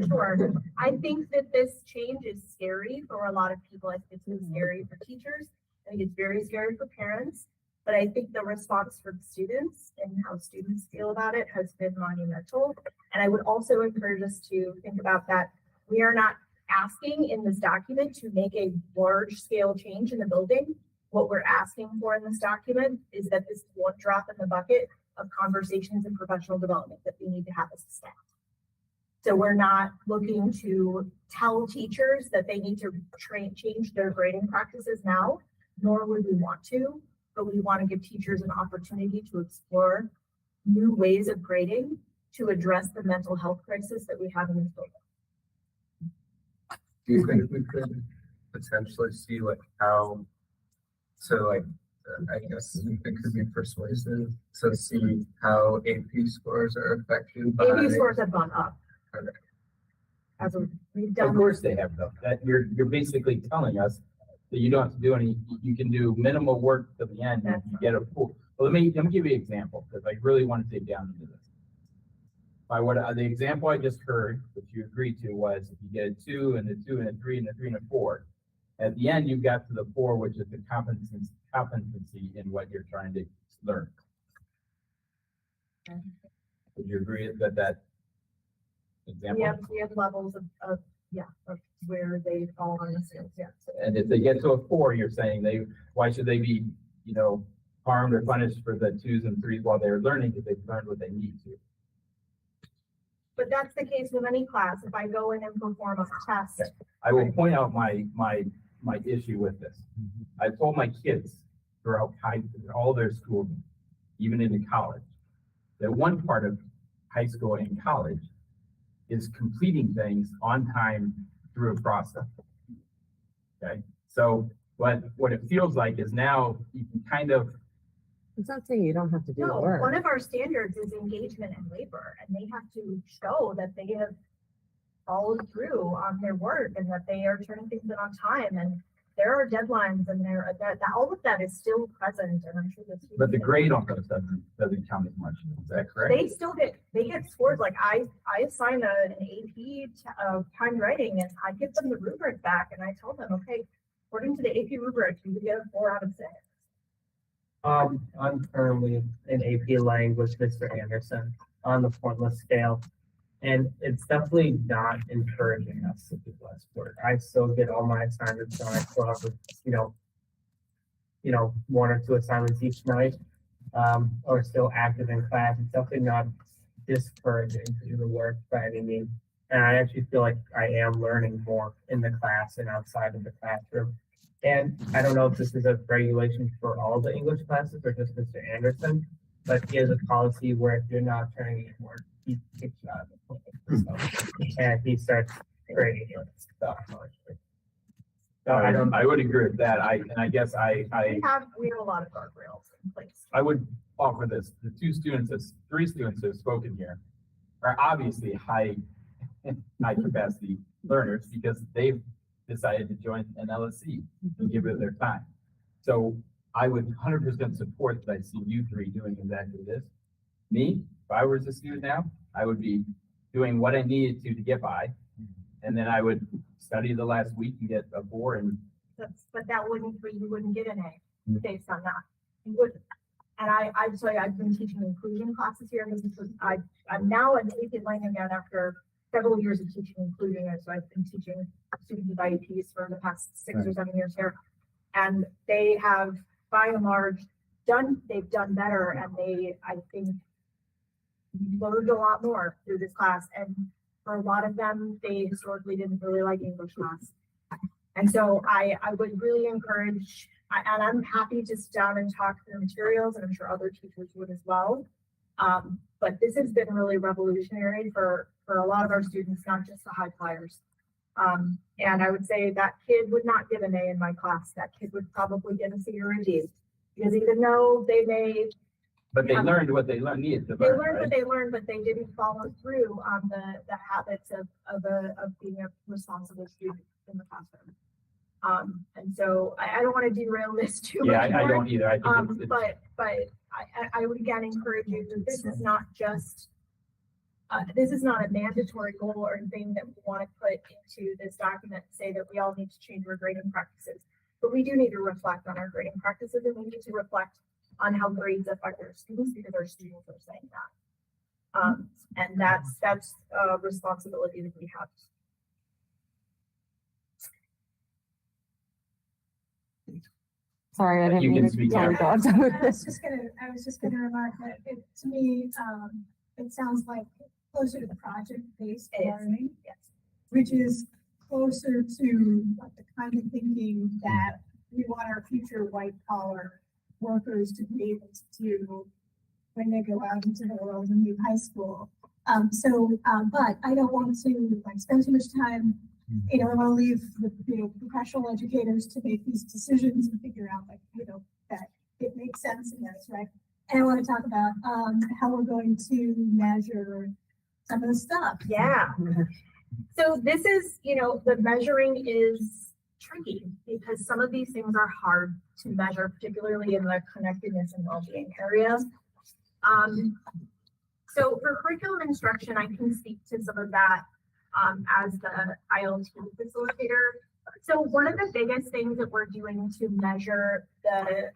Sure. I think that this change is scary for a lot of people. I think it's been scary for teachers. I think it's very scary for parents. But I think the response from students and how students feel about it has been monumental. And I would also encourage us to think about that. We are not asking in this document to make a large scale change in the building. What we're asking for in this document is that this is one drop in the bucket of conversations and professional development that we need to have as a staff. So we're not looking to tell teachers that they need to change their grading practices now, nor would we want to, but we want to give teachers an opportunity to explore new ways of grading to address the mental health crisis that we have in this building. Do you think we could potentially see like how, so like, I guess it could be persuasive to see how AP scores are affected by. AP scores have gone up. Okay. As we've Of done. course they have though. That you're basically telling us that you don't have to do any, you can do minimal work to the end and you get a full. Well, let me give you an example because I really want to dig down into this. By what the example I just heard, which you agreed to, was if you get a 2 and a 2 and a 3 and a 3 and a 4, at the end you got to the 4, which is the competency in what you're trying to learn. Would you agree that example? We have levels of where they fall on the scales, yeah. And if they get to a 4, you're saying why should they be, harmed or punished for the 2s and 3s while they're learning because they've learned what they need to? But that's the case with any class. If I go in and perform a test, I will point out my issue with this. I've told my kids throughout all their school, even into college, that one part of high school and college is completing things on time through a process. Okay, so what it feels like is now you can kind of. It's not saying you don't have to do the no, work. one of our standards is engagement and labor, and they have to show that they have followed through on their work and that they are turning things in on time. And there are deadlines, and that all of that is still present. And I'm sure this. But the grade on those doesn't count as much. Is that correct? They still get scores. Like I assign an AP of timed writing, and I give them the rubric back, and I tell them, okay, according to the AP rubric, you get a 4 out of 6. I'm currently in AP language, Mr. Anderson, on the pointless scale. And it's definitely not encouraging us to do less work. I still get all my assignments done. I still have, 1 or 2 assignments each night, or still active in class. It's definitely not discouraging to do the work by any means. And I actually feel like I am learning more in the class and outside of the classroom. And I don't know if this is a regulation for all the English classes or just Mr. Anderson, but he has a policy where if you're not turning in work, he kicks you out of the class. And he starts grading your stuff. So I would agree with that. I guess We have a lot of guardrails in place. I would offer this. The 3 students that have spoken here are obviously high capacity learners because they've decided to join an LSC and give it their time. So I would 100% support that I see you 3 doing exactly this. Me, if I was a student now, I would be doing what I needed to get by. And then I would study the last week and get a 4 and. But that you wouldn't get an A based on that. You wouldn't. And I've been teaching inclusion classes here. I'm now an AP learner again after several years of teaching inclusion. So I've been teaching students with IEPs for the past 6 or 7 years here. And they have, by and large, they've done better. And I think, learned a lot more through this class. And for a lot of them, they historically didn't really like English class. And so I would really encourage, and I'm happy to sit down and talk through materials, and I'm sure other teachers would as well. But this has been really revolutionary for a lot of our students, not just the high flyers. And I would say that kid would not get an A in my class. That kid would probably get a C or a D. Because even though they may. But they learned what they needed to learn. They learned right? what they learned, but they didn't follow through on the habits of being a responsible student in the classroom. And so I don't want to derail this too much. Yeah, I more. don't either. I think But I would again encourage you that this is not just This is not a mandatory goal or anything that we want to put into this document to say that we all need to change our grading practices. But we do need to reflect on our grading practices, and we need to reflect on how grades affect our students, because our students are saying that. And that's a responsibility that we have. Sorry, I didn't You mean can to speak yell now. at dogs. I was just gonna remark that to me, it sounds like closer to the project-based It is. learning, Yes. which is closer to like the kind of thinking that we want our future white collar workers to be able to do when they go out into the world and leave high school. But I don't want to like spend too much time, I want to leave the, professional educators to make these decisions and figure out like, that it makes sense and that's right. And I want to talk about, how we're going to measure some of the stuff. Yeah. So this is, the measuring is tricky because some of these things are hard to measure, particularly in the connectedness and well-being area. So for curriculum instruction, I can speak to some of that as the ILT facilitator. So one of the biggest things that we're doing to measure the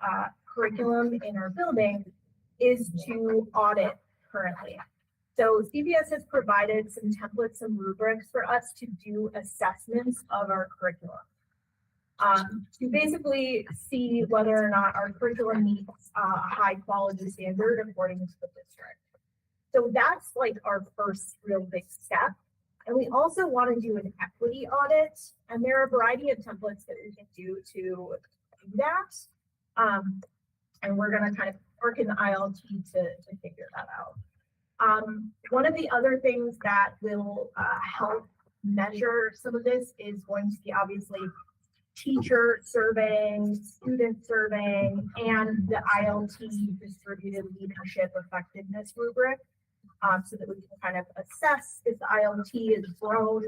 curriculum in our building is to audit currently. So CPS has provided some templates and rubrics for us to do assessments of our curriculum. To basically see whether or not our curriculum meets a high quality standard according to the district. So that's like our first real big step. And we also want to do an equity audit, and there are a variety of templates that we can do to do that. And we're going to kind of work in the ILT to figure that out. One of the other things that will help measure some of this is going to be obviously teacher surveying, student surveying, and the ILT distributed leadership effectiveness rubric. So that we can kind of assess if the ILT is grown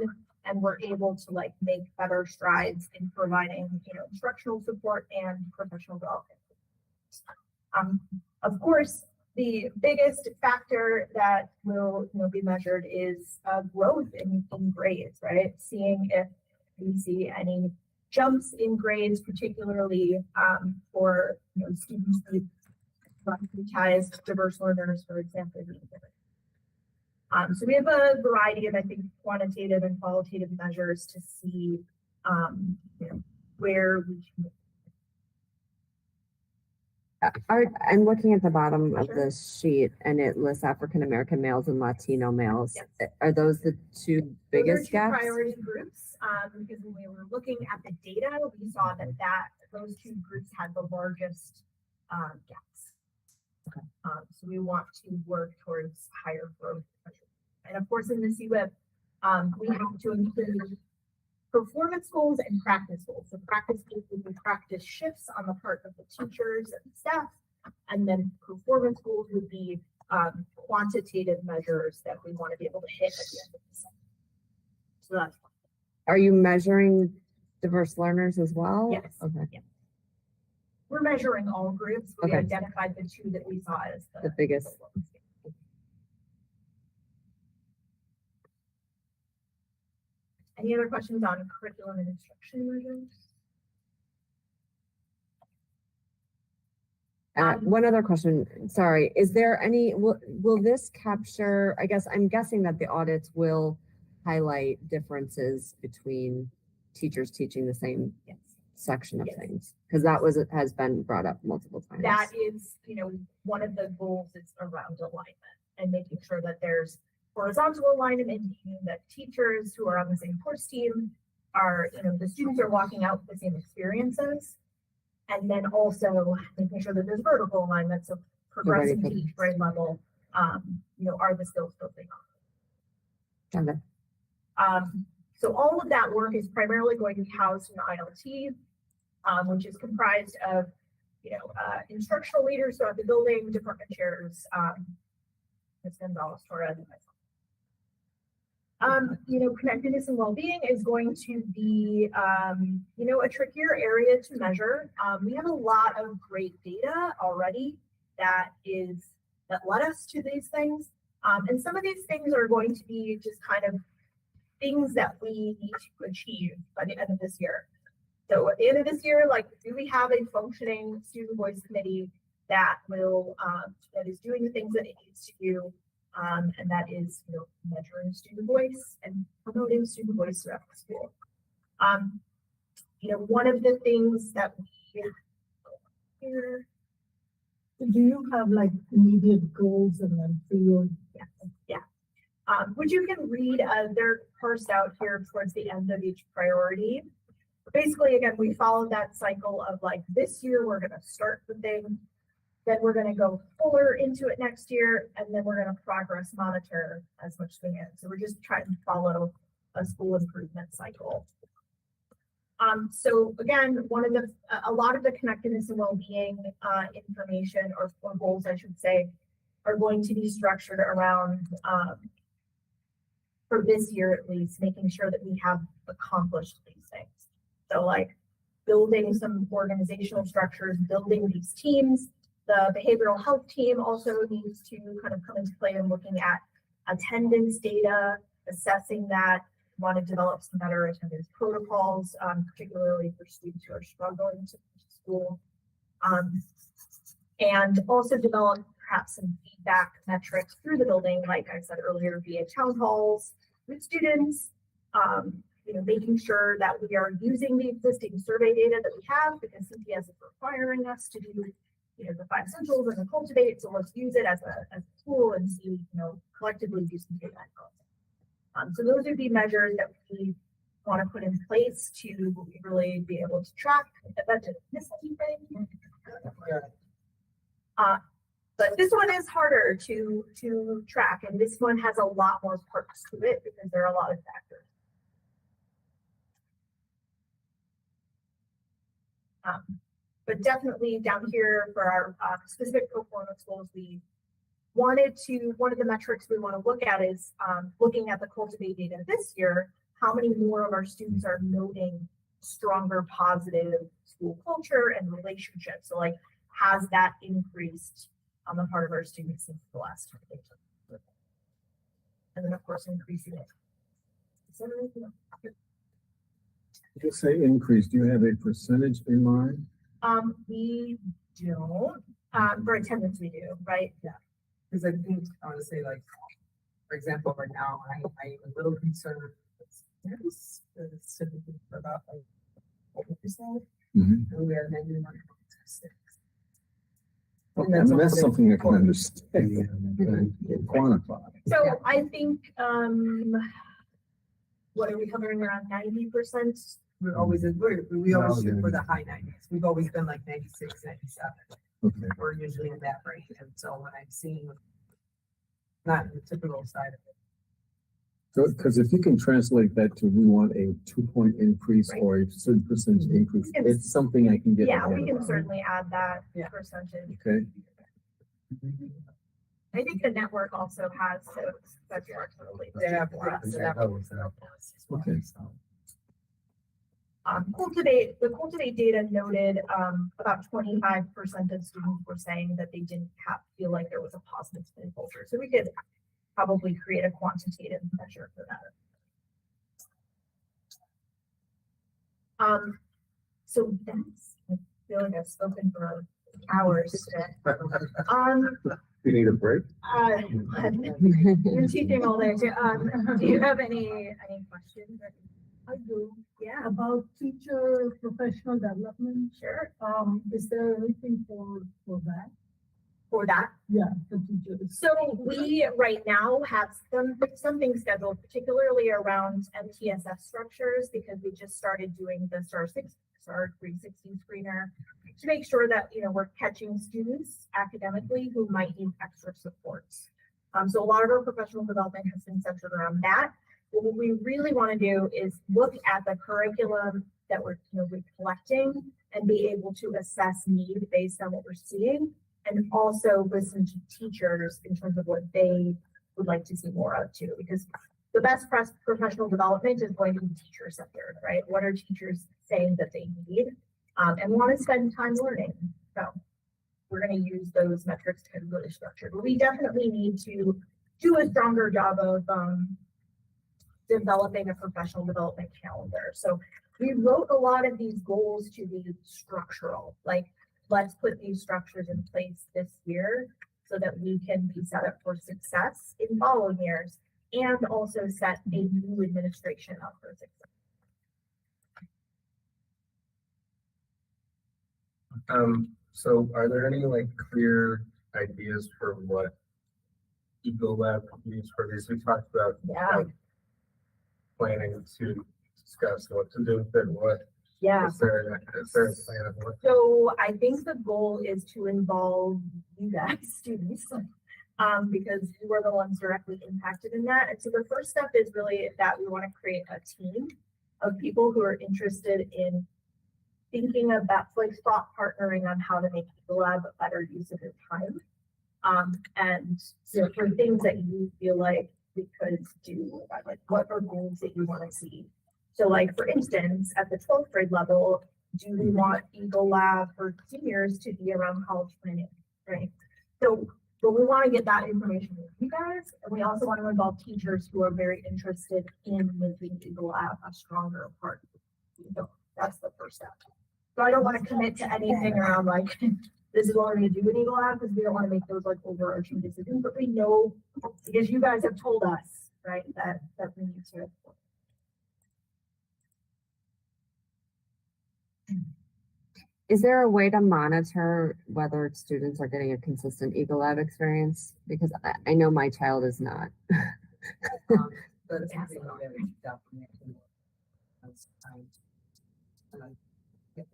and we're able to like make better strides in providing, instructional support and professional development. Of course, the biggest factor that will be measured is growth in grades, right? Seeing if we see any jumps in grades, particularly for students with prioritized diverse learners, for example. So we have a variety of, I think, quantitative and qualitative measures to see, where we can. I'm looking at the bottom of Sure. the sheet and it lists African American males and Latino males. Yes. Are those the two Those are biggest two gaps? priority groups, because when we were looking at the data, we saw that those two groups had the largest gaps. Okay. So we want to work towards higher growth. And of course, in the CWIP, we have to include performance goals and practice goals. So practice goals would be practice shifts on the part of the teachers and staff, and then performance goals would be quantitative measures that we want to be able to hit at the end of the session. So that's Are you measuring diverse learners as well? yes. Okay. Yeah. We're measuring all groups. We Okay. identified the two that we saw as The biggest. Any other questions on curriculum and instruction measures? One other question, sorry, is there any, will this capture, I guess, I'm guessing that the audits will highlight differences between teachers teaching the same Yes. section of Yes. things? Because that has been brought up multiple times. That is, one of the goals is around alignment and making sure that there's horizontal alignment, meaning that teachers who are on the same course team are, the students are walking out with the same experiences. And then also making sure that there's vertical alignment, so progressing to each grade level, are the skills building on. Okay. So all of that work is primarily going to be housed in the ILT, which is comprised of, instructional leaders throughout the building, department chairs, Ms. Gonzalez, Torres, and myself. Connectedness and well-being is going to be, a trickier area to measure. We have a lot of great data already that led us to these things. And some of these things are going to be just kind of things that we need to achieve by the end of this year. So at the end of this year, like, do we have a functioning student voice committee that will, that is doing the things that it needs to do, and that is, measuring student voice and promoting student voice throughout the school. One of the things that we here, Do you have like immediate goals and then field? which you can read, they're parsed out here towards the end of each priority. Basically, again, we followed that cycle of like, this year, we're gonna start the thing, then we're gonna go fuller into it next year, and then we're gonna progress monitor as much as we can. So we're just trying to follow a school improvement cycle. So again, a lot of the connectedness and well-being, information or goals, I should say, are going to be structured around, for this year at least, making sure that we have accomplished these things. So like building some organizational structures, building these teams. The behavioral health team also needs to kind of come into play in looking at attendance data, assessing that, want to develop some better attendance protocols, particularly for students who are struggling to school. And also develop perhaps some feedback metrics through the building, like I said earlier, via town halls with students, making sure that we are using the existing survey data that we have, because CPS is requiring us to do, the 5 essentials and the cultivate. So let's use it as a tool and see, collectively do some data. So those would be measures that we want to put in place to really be able to track anything. But this one is harder to track, and this one has a lot more parts to it because there are a lot of factors. But definitely down here for our specific performance goals, one of the metrics we want to look at is looking at the cultivate data this year. How many more of our students are noting stronger positive school culture and relationships? So like, has that increased on the part of our students since the last 2 years? And then of course, increasing it. You say increase, do you have a percentage in mind? We don't, for attendance we do, right? Yeah. Because I think, honestly, like, for example, right now, I'm a little concerned. There's specifically for about like 40%. Mhm. And we are maybe 1.6. Okay, I mean, that's something I can understand and quantify. So I think, what are we hovering around 90%? We always shoot for the high 90s. We've always been like 96, 97. Okay. We're usually in that range. And so when I'm seeing not the typical side of it. So, because if you can translate that to, we want a 2-point increase Right. or a certain percentage increase, We can- it's something I can get. Yeah, my we head can around. certainly add that Yeah. percentage. Okay, I think the network also has those benchmarks related. They have to lots us. of that. Okay. The cultivate data noted, about 25% of students were saying that they didn't feel like there was a positive student culture. So we could probably create a quantitative measure for that. So that's, I feel like I've spoken for hours today. You need a break? I've been teaching all day too. Do you have any questions? I do. Yeah, About teacher professional development, sure. is there anything for that? For that. Yeah, for teachers. So we right now have something scheduled, particularly around MTSS structures, because we just started doing the STAR 360 screener to make sure that, we're catching students academically who might need extra supports. So a lot of our professional development has been centered around that. What we really want to do is look at the curriculum that we're collecting and be able to assess need based on what we're seeing, and also listen to teachers in terms of what they would like to see more of too, because the best professional development is going to be teacher centered, right? What are teachers saying that they need and want to spend time learning? So we're going to use those metrics to get really structured. But we definitely need to do a stronger job of, developing a professional development calendar. So we wrote a lot of these goals to be structural, like let's put these structures in place this year so that we can be set up for success in following years and also set a new administration up for success. So are there any like clear ideas for what Eco Lab could use for these? We talked about Yeah. like, planning to discuss what to do with it, what Yeah. is there a plan of what? So I think the goal is to involve you guys, students, because you are the ones directly impacted in that. And so the first step is really that we want to create a team of people who are interested in thinking about, like, thought partnering on how to make EcoLab a better use of your time. And so for things that you feel like we could do, like what are goals that you want to see? So like, for instance, at the 12th grade level, do we want EcoLab for seniors to be around college planning, right? So, but we want to get that information with you guys, and we also want to involve teachers who are very interested in making EcoLab a stronger part. So that's the first step. So I don't want to commit to anything around like, this is what we're going to do in EcoLab, because we don't want to make those like overarching decisions, but we know, because you guys have told us, right, that we need to. Is there a way to monitor whether students are getting a consistent EcoLab experience? Because I know my child is not. But it's something that we definitely. That's time. And I get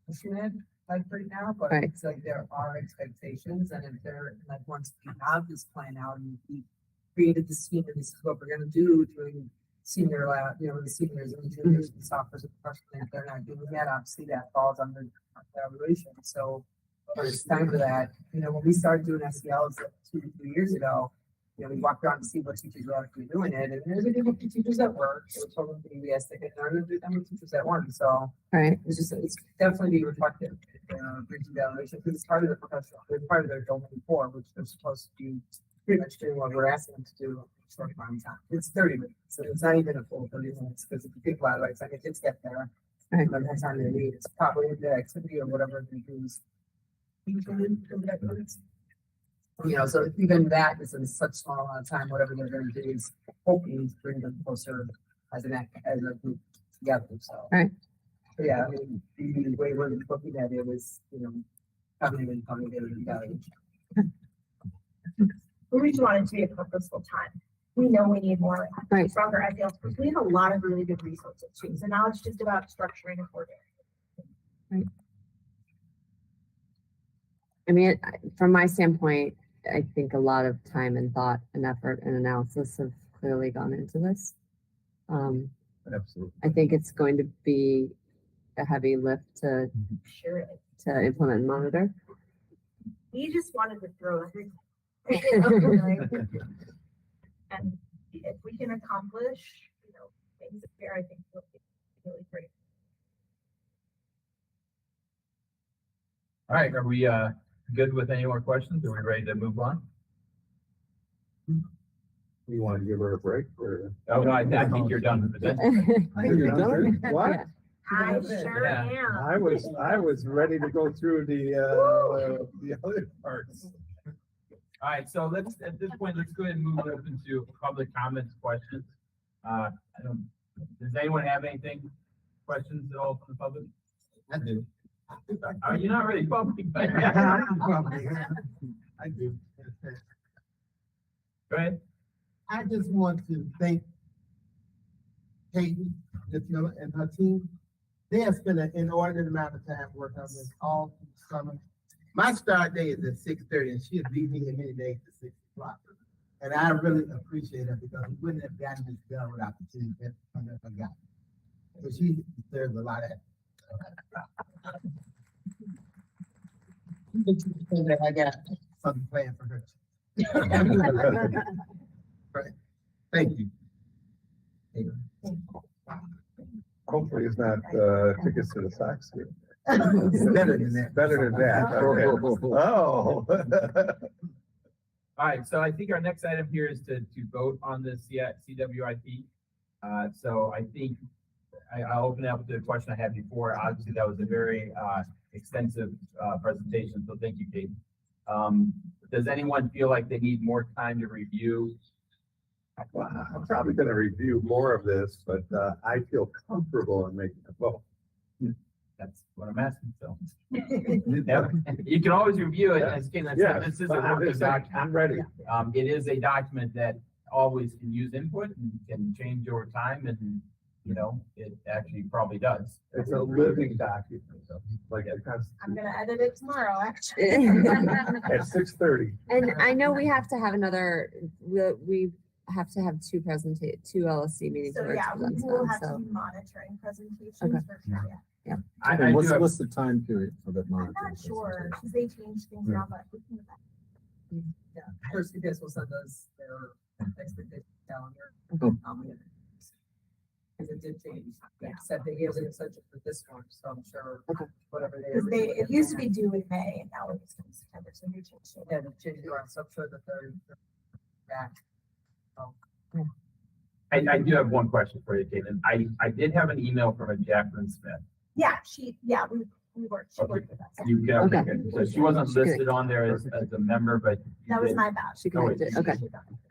passionate like right now, but Right. it's like there are expectations, and if they're like, once we have this plan out and we created this scheme, and this is what we're gonna do during senior lab, you know, the seniors and the juniors and sophomores and freshmen, if they're not doing that, obviously that falls under evaluation. So when it's time for that, you know, when we started doing SELs 2 to 3 years ago, you know, we walked around to see what teachers were actually doing it, and there's a group of teachers that were, they were totally enthusiastic, and there are some teachers that weren't, so Right. it's just, it's definitely be reflective, brings evaluation, because it's part of the professional, it's part of their domain 4, which they're supposed to do pretty much doing what we're asking them to do in a short amount of time. It's 30 minutes, so it's not even a full 30 minutes, because if you think about it, it's like if kids get there, Right. by the time they leave, it's probably the activity or whatever they do is. You know, so even that is in such small amount of time, whatever they're gonna do is hoping to bring them closer as a group together, so. Right. So, yeah, I mean, the way we're looking at it is, you know, having an evaluation. We just want it to be a purposeful time. We know we need more Right. stronger SELs, because we have a lot of really good resources too. So now it's just about structuring and coordinating. I mean, from my standpoint, I think a lot of time and thought and effort and analysis have clearly gone into this. Absolutely. I think it's going to be a heavy lift to Sure is. implement and monitor. We just wanted to throw everything. And if we can accomplish, you know, things here, I think it'll be really great. All right, are we good with any more questions? Are we ready to move on? You want to give her a break or? Oh, no, I think you're done with the You're done? What? I sure Yeah. am. I was ready to go through the other parts. All right, so at this point, let's go ahead and move open to public comments, questions. Does anyone have anything, questions at all from the public? I do. You're not really public, but. I do. Go ahead. I just want to thank Katie, and her team. They have spent an inordinate amount of time working on this all summer. My start day is at 6:30, and she has beat me in many days to 6 o'clock. And I really appreciate it, because we wouldn't have gotten this done without the team that I got. So she deserves a lot of I got something planned for her. Right. Thank you. Hopefully it's not tickets to the Sox game. It's better than that. Better than that. Okay. Oh. All right, so I think our next item here is to vote on the CWIP. So I think I'll open it up to the question I had before. Obviously, that was a very extensive presentation, so thank you, Kate. Does anyone feel like they need more time to review? Well, I'm probably gonna review more of this, but I feel comfortable in making a vote. That's what I'm asking, so. Yeah, you can always review it, as Kate said, Yeah, this is a but I'm working just saying, document. I'm ready. It is a document that always can use input and can change over time, and, you know, it actually probably does. It's a living document, like the I'm Constitution. gonna edit it tomorrow, actually. At 6:30. And I know we have to have another, we have to have two LSC meetings. So where it's yeah, we presented will on, have to so. be monitoring presentations Okay. for sure, yeah. I And do what's, have, what's the time period for that I'm monitoring? not sure, presentation? because they changed things around, but we can. Yeah, first you guys will send us their expectation calendar. Oh. Because it did change. They said they gave it such for this one, so I'm sure Okay. whatever they. Because it used to be due in May and now it's in September, so they changed it. Yeah, they changed it around, so I'm sure that they're back. I do have one question for you, Caitlin. I did have an email from a Jacqueline Smith. Yeah, she worked with us. You got, Okay. so she wasn't listed on there as a member, but. you That was did. my bad. She connected, okay.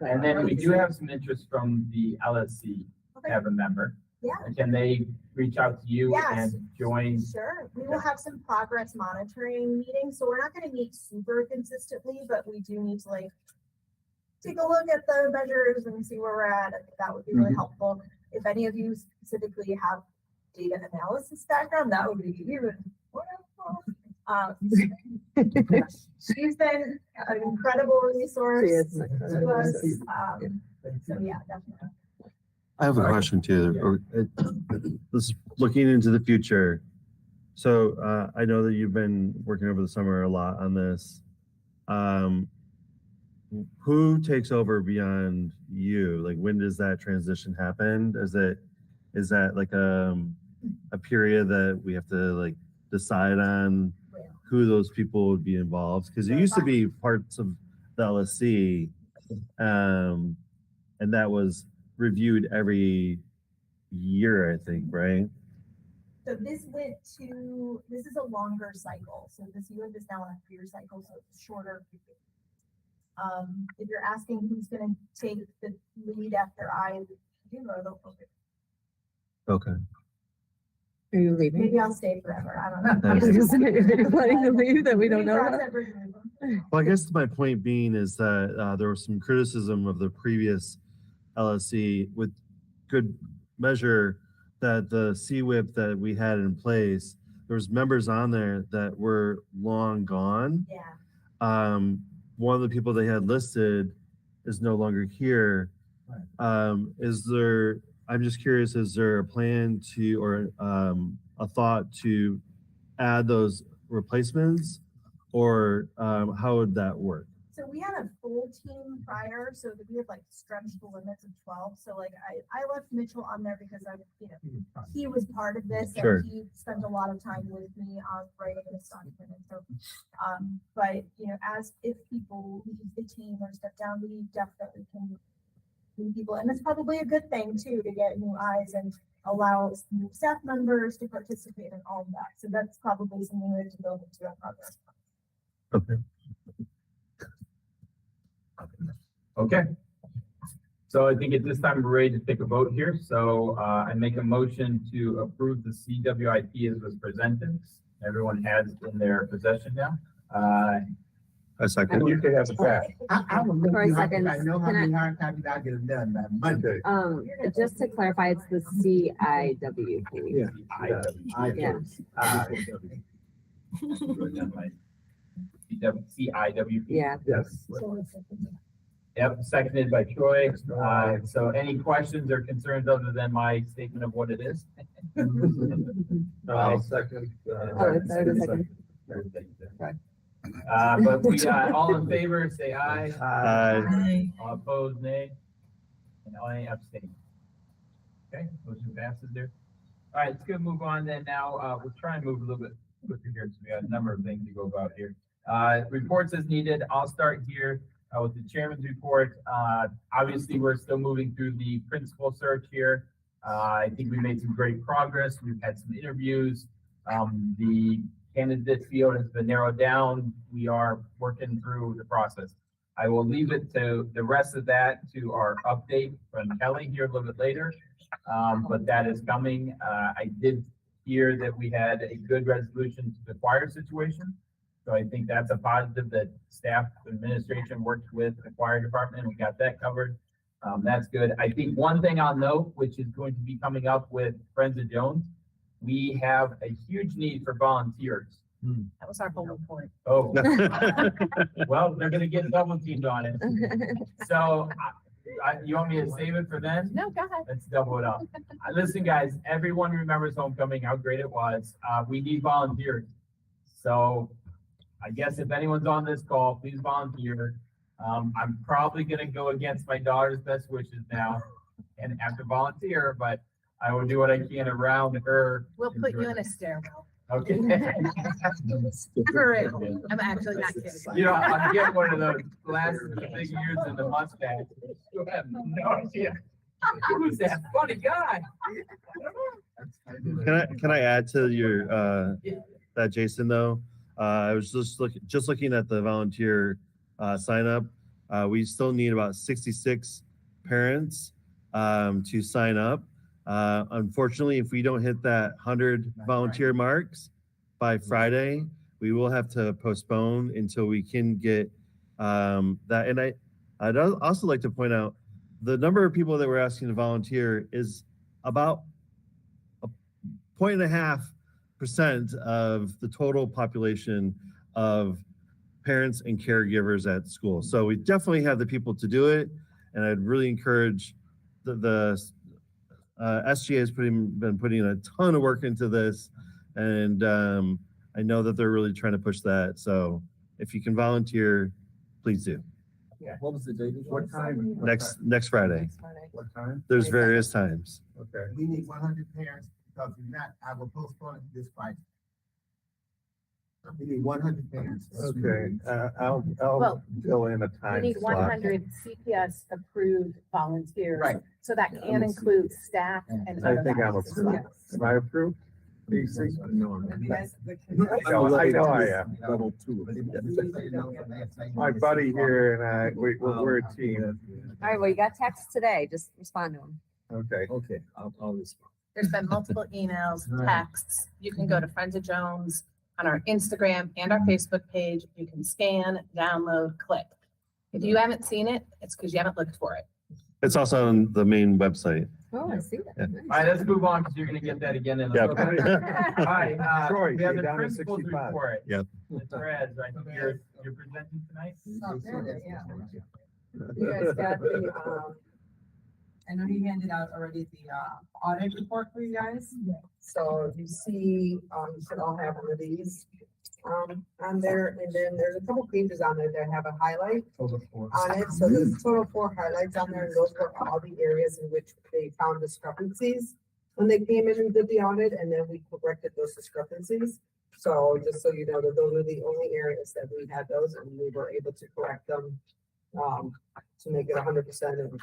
And then we do have some interest from the LSC to Okay. have a member. Yeah. Can they reach out to you Yes. and join? Sure, we will have some progress monitoring meetings, so we're not gonna meet super consistently, but we do need to like take a look at the measures and see where we're at, and that would be really helpful. If any of you specifically have data analysis background, that would be even wonderful. She's been an incredible resource She is to an us, so yeah, definitely. I have a question too. This is looking into the future. So I know that you've been working over the summer a lot on this. Who takes over beyond you? Like, when does that transition happen? Is that like a period that we have to like decide on who those people would be involved? Because it used to be parts of the LSC, and that was reviewed every year, I think, right? So this is a longer cycle, so this year is now a 3-year cycle, so it's shorter. If you're asking who's gonna take the lead after I do, or they'll focus. Okay. Are you leaving? Maybe I'll stay forever, I don't know. I was gonna say, if you're planning to leave that we don't Maybe know cross about. that bridge when we go. Well, I guess my point being is that there was some criticism of the previous LSC with good measure that the CWIP that we had in place, there was members on there that were long gone. Yeah, One of the people they had listed is no longer here. I'm just curious, is there a plan to, or a thought to add those replacements, or how would that work? so we had a full team prior, so that we had like stretched the limits of 12, so like I left Mitchell on there because he was part of this, Sure. and he spent a lot of time with me on writing this document, and so, but, as if people leave the team or step down, we definitely can new people, and it's probably a good thing too, to get new eyes and allow new staff members to participate in all of that, so that's probably something we have to build into our progress. Okay. Okay. So I think at this time we're ready to take a vote here. So I make a motion to approve the CWIP as was presented. Everyone has it in their possession now. A second. You can have it back. I will For a look, second, I know how can I- many hard copies I get them done by Monday. Just to clarify, it's the CIWP. Yeah. Yeah. CIWP. Yeah. Yes. Yep, seconded by Troy. So any questions or concerns other than my statement of what it is? I'll second. Oh, it's already second. But we got all in favor, say aye. Aye. All opposed, nay. And I abstain. Okay, motion passes there. All right, let's go move on then now. We'll try and move a little bit quicker here, so we got a number of things to go about here. Reports as needed. I'll start here. with the chairman's report. Obviously, we're still moving through the principal search here. I think we made some great progress. We've had some interviews. The candidate field has been narrowed down. We are working through the process. I will leave it to the rest of that to our update from Kelly here a little bit later. But that is coming. I did hear that we had a good resolution to the choir situation. So I think that's a positive that staff administration worked with the choir department. We got that covered. That's good. I think one thing I'll note, which is going to be coming up with Friends of Jones, we have a huge need for volunteers. That was our whole point. Oh, well, they're gonna get double teamed on it. So you want me to save it for then? No, go ahead. Let's double it up. Listen, guys, everyone remembers homecoming, how great it was. We need volunteers. So I guess if anyone's on this call, please volunteer. I'm probably gonna go against my daughter's best wishes now and have to volunteer, but I will do what I can around her. We'll put you in a stairwell. Okay. For real. I'm actually not kidding. You know, I'll get one of those glasses with the big ears and the mustache. You have no idea. Who's that funny guy? Can I add to your that, Jason, though? I was just looking at the volunteer sign up. We still need about 66 parents to sign up. Unfortunately, if we don't hit that 100 volunteer marks by Friday, we will have to postpone until we can get that. And I'd also like to point out the number of people that we're asking to volunteer is about 1.5% of the total population of parents and caregivers at school. So we definitely have the people to do it. And I'd really encourage the SGA has been putting a ton of work into this, and I know that they're really trying to push that. So if you can volunteer, please do. Yeah. What was the date? What time? Next Friday. What time? There's various times. Okay. We need 100 parents because if not, I will postpone it this Friday. We need 100 parents. Okay, I'll Well, fill in a We time need slot. 100 CPS approved volunteers. Right. So that can include staff and. I other think I'm volunteers as approved. well. Am I approved? DC? No. I know I am. Level 2. My buddy here and I, we're a team. All right, well, you got texts today. Just respond to them. Okay. Okay, I'll respond. There's been multiple emails, texts. You can go to Friends of Jones on our Instagram and our Facebook page. You can scan, download, click. If you haven't seen it, it's because you haven't looked for it. It's also on the main website. Oh, I see that. Yeah. Nice. All right, let's move on because you're gonna get that again in a Yep. little bit. All right, Troy, we have you're the down to principal's 65. report. Yep. Mr. Eds, I think you're presenting tonight? You guys got the, I know he handed out already the, audit report for you guys. So you see, you should all have one of these, on there, and then there's a couple pages on there that have a highlight on it. So there's a total of 4 highlights on there, and those were all the areas in which they found discrepancies when they came in and did the audit, and then we corrected those discrepancies. So just so you know that those are the only areas that we had those, and we were able to correct them, to make it 100% of.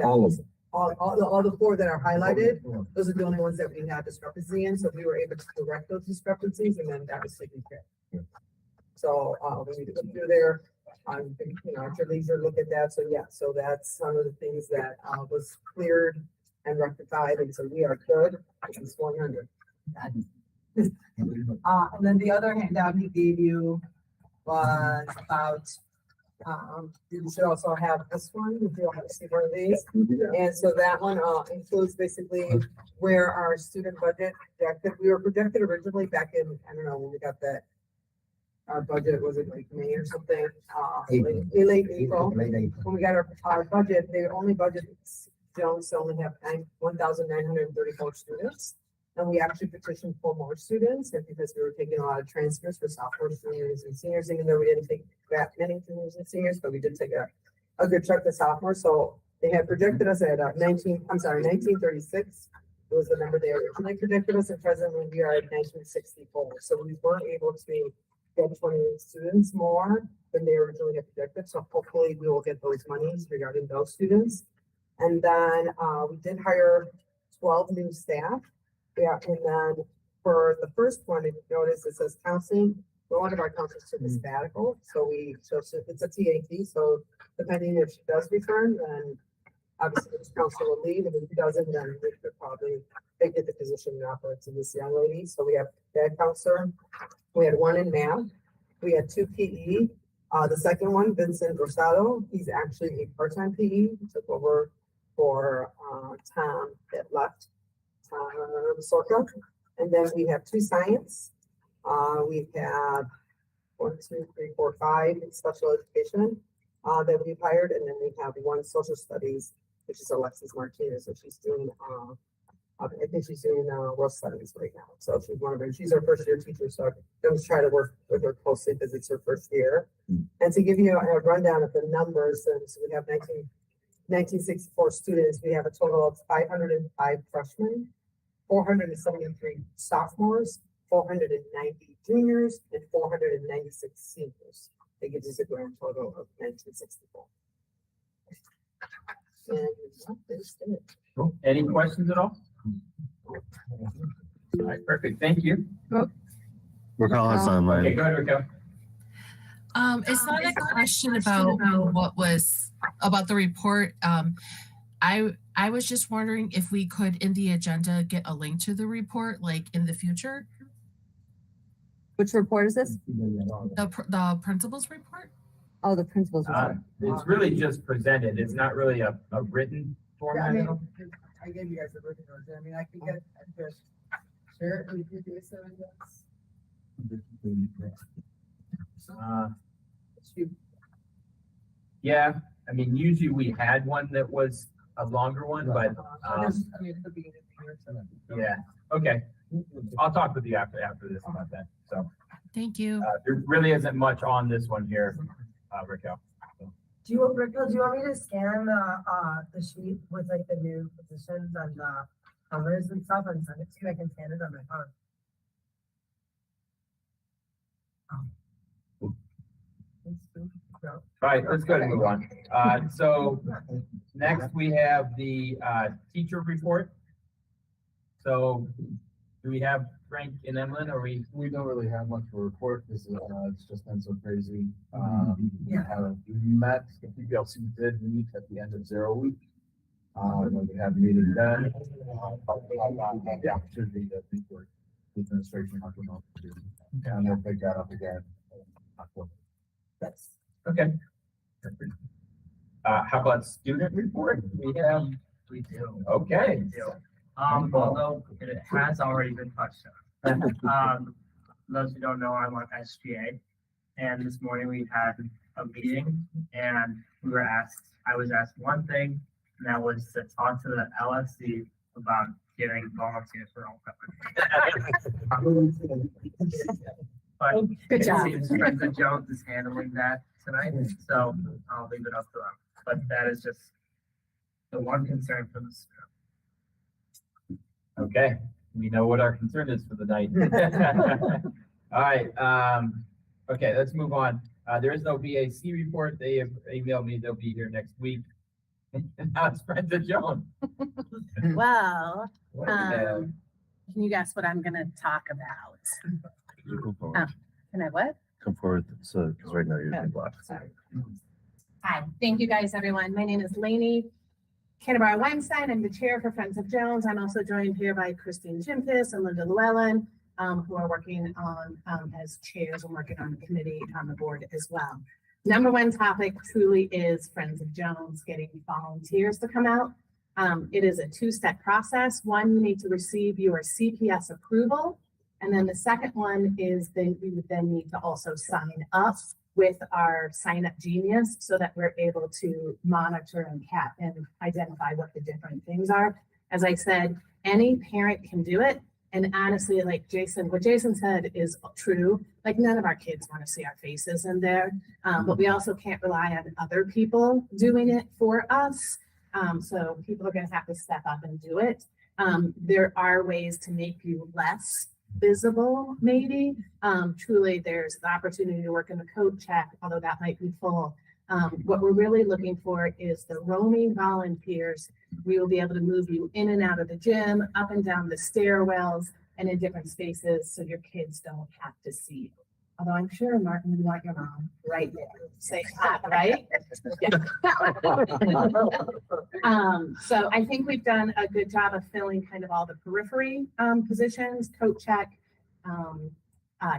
All of them. All the 4 that are highlighted, those are the only ones that we had discrepancy in, so we were able to correct those discrepancies, and then that was taken care of. So, we need to go through there, at your leisure, look at that, so yeah, so that's some of the things that, was cleared and rectified, and so we are good, it's 100. And then the other handout he gave you was about, you should also have this one, if you want to see one of these. And so that one, includes basically where our student budget projected, we were projected originally back in, I don't know, when we got that. Our budget, was it like May or something, late April, when we got our budget, they only budgeted Jones to only have 1,934 students. And we actually petitioned for more students, and because we were taking a lot of transfers for sophomores, juniors, and seniors, even though we didn't take that many juniors and seniors, but we did take a good chunk of sophomores. So they had projected us at 1936. It was the number they originally projected us, and presently we are at 1964. So we weren't able to get 20 students more than they originally had projected. So hopefully we will get those monies regarding those students. And then we did hire 12 new staff. Yeah, and then for the first one, if you notice, it says counseling. Well, one of our counselors took a sabbatical, so it's a TAT. So depending if she does return, then obviously this counselor will leave, and if he doesn't, then we could probably take the position and offer it to this young lady. So we have that counselor. We had one in math. We had 2 PE. The second one, Vincent Rosado, he's actually a part-time PE. He took over for Tom that left, Sorka. And then we have 2 science. We have 1, 2, 3, 4, 5 in special education that we've hired, and then we have 1 social studies, which is Alexis Martinez. So she's doing, I think she's doing world studies right now. So she's our first year teacher. So I'm going to try to work with her closely because it's her first year. And to give you a rundown of the numbers, so we have 1964 students. We have a total of 505 freshmen, 473 sophomores, 490 juniors, and 496 seniors. That gives us a grand total of 1964. And that is it. Cool. Any questions at all? All right, perfect. Thank you. Raquel has online. Okay, go ahead, Raquel. It's not a question about what was about the report. I was just wondering if we could in the agenda get a link to the report, like in the future. Which report is this? The principal's report? Oh, the principal's report. It's really just presented. It's not really a written Yeah, I format. mean, I gave you guys a written version. I mean, I can just share it with you, Jason, I guess. Yeah, I mean, usually we had one that was a longer one, but, I mean, it could be anything here, so. yeah, okay. I'll talk with you after this about that. So, Thank you. there really isn't much on this one here, Raquel. Raquel, do you want me to scan the sheet with like the new positions and the covers and stuff and send it to you? I can scan it on my phone. All right, let's go ahead and move on. So next we have the teacher report. So do we have Frank and Emlyn, or we don't really have much to report. This is, it's just been so crazy. Yeah. We met, the PPLC did meet at the end of 0 week. When we had a meeting then, the opportunity to meet with the administration. And they'll pick that up again. Yes. okay. How about student report? We do. Okay. We do. Although it has already been touched on. Those who don't know, I'm on SGA, and this morning we had a meeting, and I was asked one thing, and that was to talk to the LSC about getting volunteers for homecoming. But Good it job. seems President Jones is handling that tonight, so I'll leave it up to them. But that is just the one concern for this. Okay, we know what our concern is for the night. All right, okay, let's move on. There is no BAC report. They have emailed me, they'll be here next week. Now it's President Jones. Well, What do we have? can you guess what I'm gonna talk about? You come forward. Can I what? Come forward. So, because right now you're Oh, being blocked. Sorry. Hi, thank you guys, everyone. My name is Lainey Canterbury Weinstein. I'm the chair for Friends of Jones. I'm also joined here by Christine Jimpis and Linda Llewellyn, who are working on, as chairs and working on the committee on the board as well. Number one topic truly is Friends of Jones getting volunteers to come out. It is a 2-step process. One, you need to receive your CPS approval. And then the second one is then we would then need to also sign up with our Sign Up Genius so that we're able to monitor and identify what the different things are. As I said, any parent can do it. And honestly, like what Jason said is true. Like none of our kids want to see our faces in there, but we also can't rely on other people doing it for us. So people are going to have to step up and do it. There are ways to make you less visible maybe. Truly, there's the opportunity to work in the coat check, although that might be full. What we're really looking for is the roaming volunteers. We will be able to move you in and out of the gym, up and down the stairwells, and in different spaces so your kids don't have to see you. Although I'm sure Martin would want your mom right there, say hi, right? So I think we've done a good job of filling kind of all the periphery positions, coat check,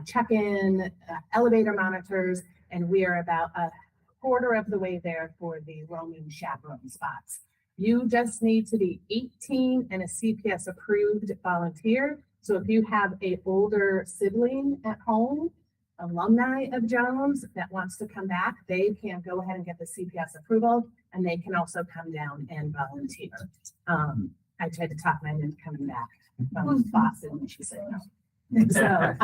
check-in, elevator monitors, and we are about a quarter of the way there for the roaming chaperone spots. You just need to be 18 and a CPS approved volunteer. So if you have a older sibling at home, alumni of Jones that wants to come back, they can go ahead and get the CPS approval, and they can also come down and volunteer. I tried to talk mine into coming back from Boston when she said no. So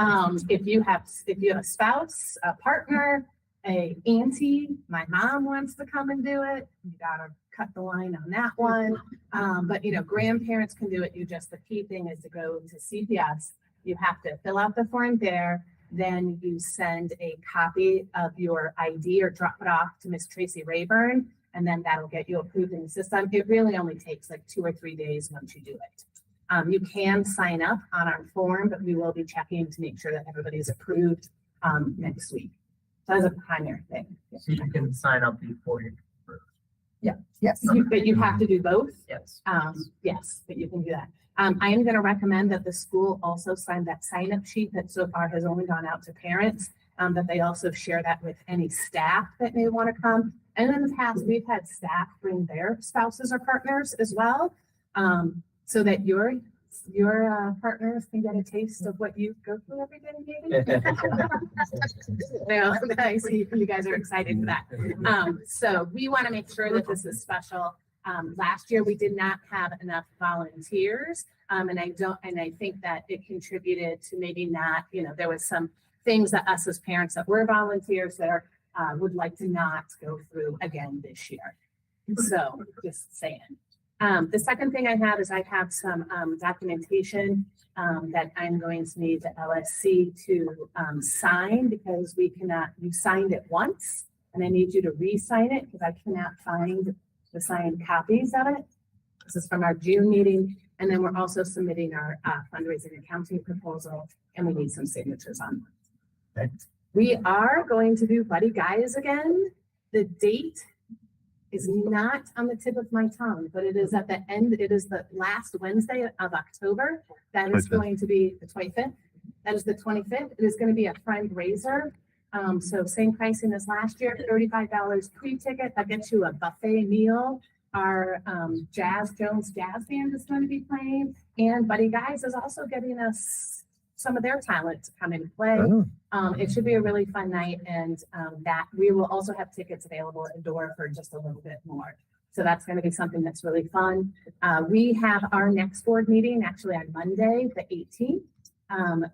if you have a spouse, a partner, a auntie, my mom wants to come and do it, you gotta cut the line on that one. But grandparents can do it. The key thing is to go to CPS. You have to fill out the form there. Then you send a copy of your ID or drop it off to Miss Tracy Rayburn, and then that'll get you approved in the system. It really only takes like 2 or 3 days once you do it. You can sign up on our form, but we will be checking to make sure that everybody's approved next week. So that's a primary thing. So you can sign up before you. Yes. But you have to do both? Yes. Yes, but you can do that. I am going to recommend that the school also sign that sign-up sheet that so far has only gone out to parents, that they also share that with any staff that may want to come. And in the past, we've had staff bring their spouses or partners as well, so that your partners can get a taste of what you go through every day, maybe. I see you guys are excited for that. So we want to make sure that this is special. Last year we did not have enough volunteers, and I think that it contributed to maybe not, there was some things that us as parents that were volunteers that would like to not go through again this year. So just saying. The second thing I have is I have some documentation that I'm going to need the LSC to sign, because you signed it once and I need you to re-sign it because I cannot find the signed copies of it. This is from our June meeting. And then we're also submitting our fundraising accounting proposal, and we need some signatures on it. Okay. We are going to do Buddy Guys again. The date is not on the tip of my tongue, but it is at the end. It is the last Wednesday of October. That is 25th. going to be the 25th. That is the 25th. It is going to be a fundraiser. So same pricing as last year, $35 pre-ticket. That gets you a buffet meal. Our Jones Jazz Band is going to be playing, and Buddy Guys is also getting us some of their talent to come and play. Oh. It should be a really fun night, and that we will also have tickets available at the door for just a little bit more. So that's going to be something that's really fun. We have our next board meeting actually on Monday, the 18th.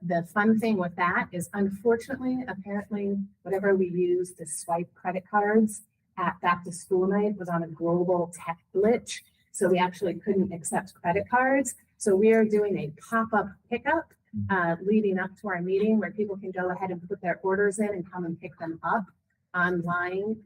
The fun thing with that is, unfortunately, apparently, whatever we use to swipe credit cards at back to school night was on a global tech glitch. So we actually couldn't accept credit cards. So we are doing a pop-up pickup leading up to our meeting where people can go ahead and put their orders in and come and pick them up online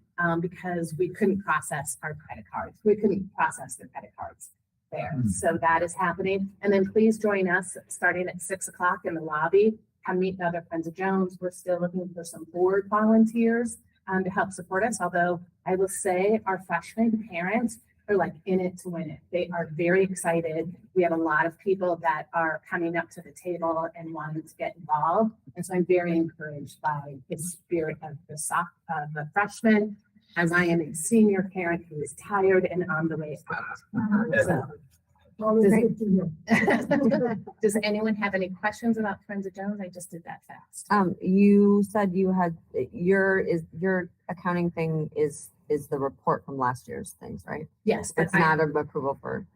because we couldn't process our credit cards. We couldn't process the credit cards there. So that is happening. And then please join us starting at 6 o'clock in the lobby. Come meet the other Friends of Jones. We're still looking for some board volunteers to help support us. Although I will say our freshman parents are like in it to win it. They are very excited. We have a lot of people that are coming up to the table and wanting to get involved. And so I'm very encouraged by the spirit of the freshmen, as I am a senior parent who is tired and on the way out. So, does anyone have any questions about Friends of Jones? I just did that fast. You said you had your accounting thing is the report from last year's things, right? Yes, but It's not an approval for,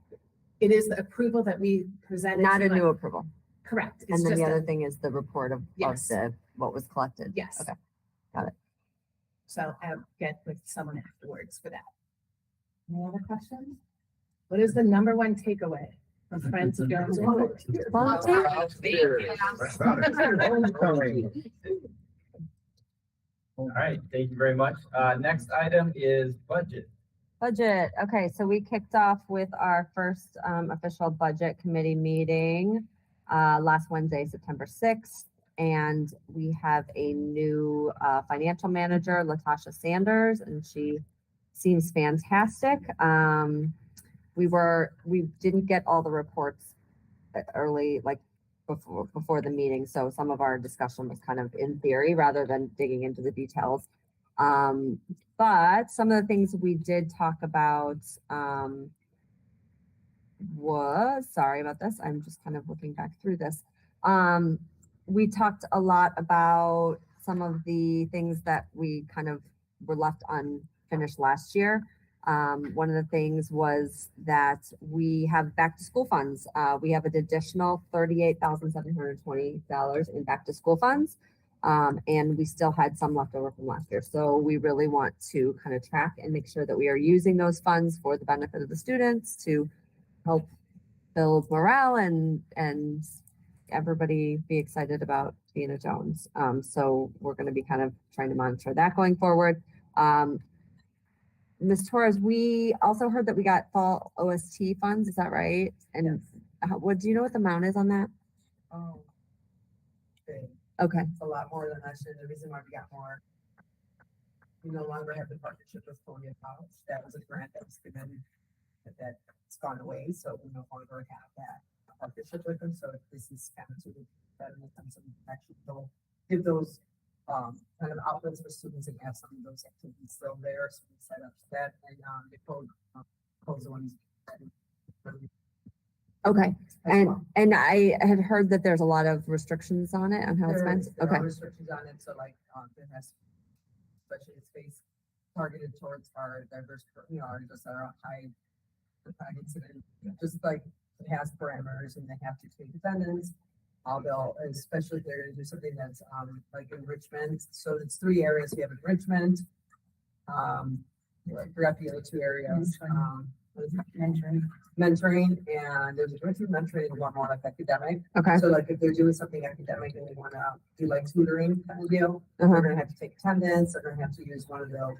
it is the approval that we presented. not a to new approval. Correct. It's And then just the a- other thing is the report of Yes. what was collected. Yes. Okay. Got it. So I'll get with someone afterwards for that. Any other questions? What is the number one takeaway for Friends of Jones. All right, thank you very much. Next item is budget. Budget. Okay, so we kicked off with our first official budget committee meeting last Wednesday, September 6th. And we have a new financial manager, Latasha Sanders, and she seems fantastic. We didn't get all the reports early, like before the meeting, so some of our discussion was kind of in theory rather than digging into the details. But some of the things we did talk about was, sorry about this, I'm just kind of looking back through this. We talked a lot about some of the things that we kind of were left unfinished last year. One of the things was that we have back to school funds. We have an additional $38,720 in back to school funds. And we still had some left over from last year. So we really want to kind of track and make sure that we are using those funds for the benefit of the students to help build morale and everybody be excited about being a Jones. So we're going to be kind of trying to monitor that going forward. Ms. Torres, we also heard that we got fall OST funds. Is that right? And what do you know what the amount is on that? Oh. Okay. Okay. It's a lot more than last year. The reason why we got more, we no longer have the partnership with Columbia College. That was a grant that was given that's gone away. So we no longer have that partnership with them. So this is kind of to the betterment and some actually go give those kind of outlets for students and have some of those activities still there. So we set up that and the code the ones. Okay. And I had heard that there's a lot of restrictions on it, on how it's spent. There Okay. are restrictions on it, so like, it has, especially space targeted towards our diverse, just our high incident, just like it has parameters and they have to take attendance. They'll, especially if they're gonna do something that's, like enrichment. So it's 3 areas. We have enrichment. I forgot the other 2 areas. What is it? Mentoring, and there's enrichment, mentoring, and one more like academic. Okay. So like if they're doing something academic and they wanna do like tutoring kind of deal, Uh-huh. they're gonna have to take attendance, they're gonna have to use one of the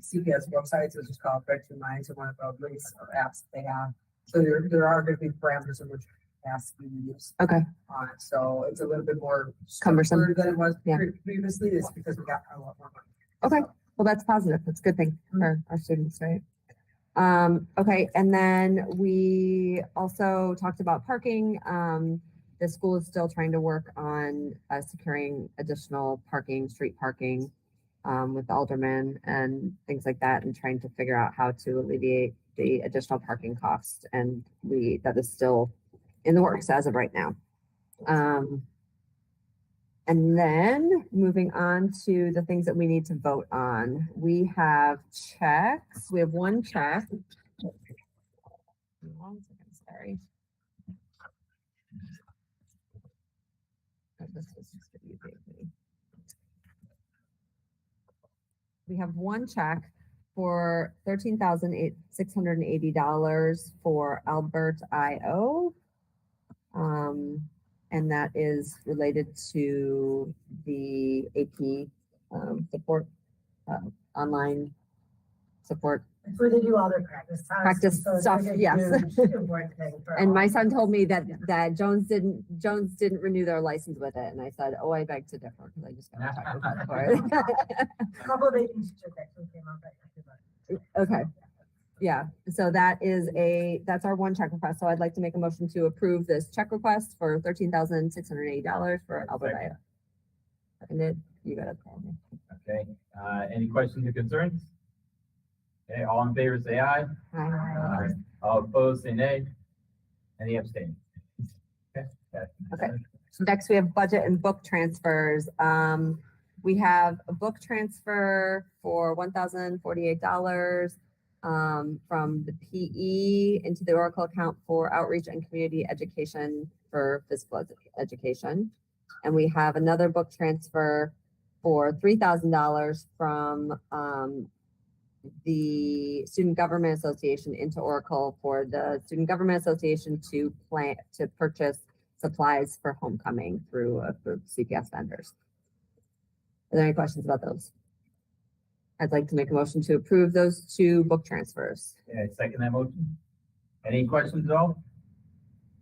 CPS websites, which is called Breakthrough Minds, or one of the links or apps that they have. So there are gonna be parameters in which has to be used Okay. on it. So it's a little bit more Cumbersome. structured than it was Yeah. previously. It's because we got a lot more money. Okay. Well, that's positive. That's a good thing for our students, right? Okay. And then we also talked about parking. The school is still trying to work on securing additional parking, street parking, with aldermen and things like that, and trying to figure out how to alleviate the additional parking costs. And that is still in the works as of right now. And then moving on to the things that we need to vote on. We have checks. We have one check. 1 second, sorry. Oh, this was just what you gave me. We have one check for $13,680 for Albert IO. And that is related to the AP support, online support. It's where they do all their practice tests. Practice so it's stuff, like a yes. huge important thing for And all my of son us. told me that Jones didn't renew their license with it, and I said, oh, I beg to differ, because I just got a check request for it. A couple of AP teachers actually came up right after that. Okay. Yeah, so that's our one check request. So I'd like to make a motion to approve this check request for $13,680 for Albert IO. Seconded. You got it. Okay, any questions or concerns? Okay, all in favor, say aye. Aye. All opposed, say nay. Any abstain? Okay. Okay. Next, we have budget and book transfers. We have a book transfer for $1,048 from the PE into the Oracle account for outreach and community education for physical education. And we have another book transfer for $3,000 from the Student Government Association into Oracle for the Student Government Association to purchase supplies for homecoming through CPS vendors. Are there any questions about those? I'd like to make a motion to approve those two book transfers. Yeah, I second that motion. Any questions at all?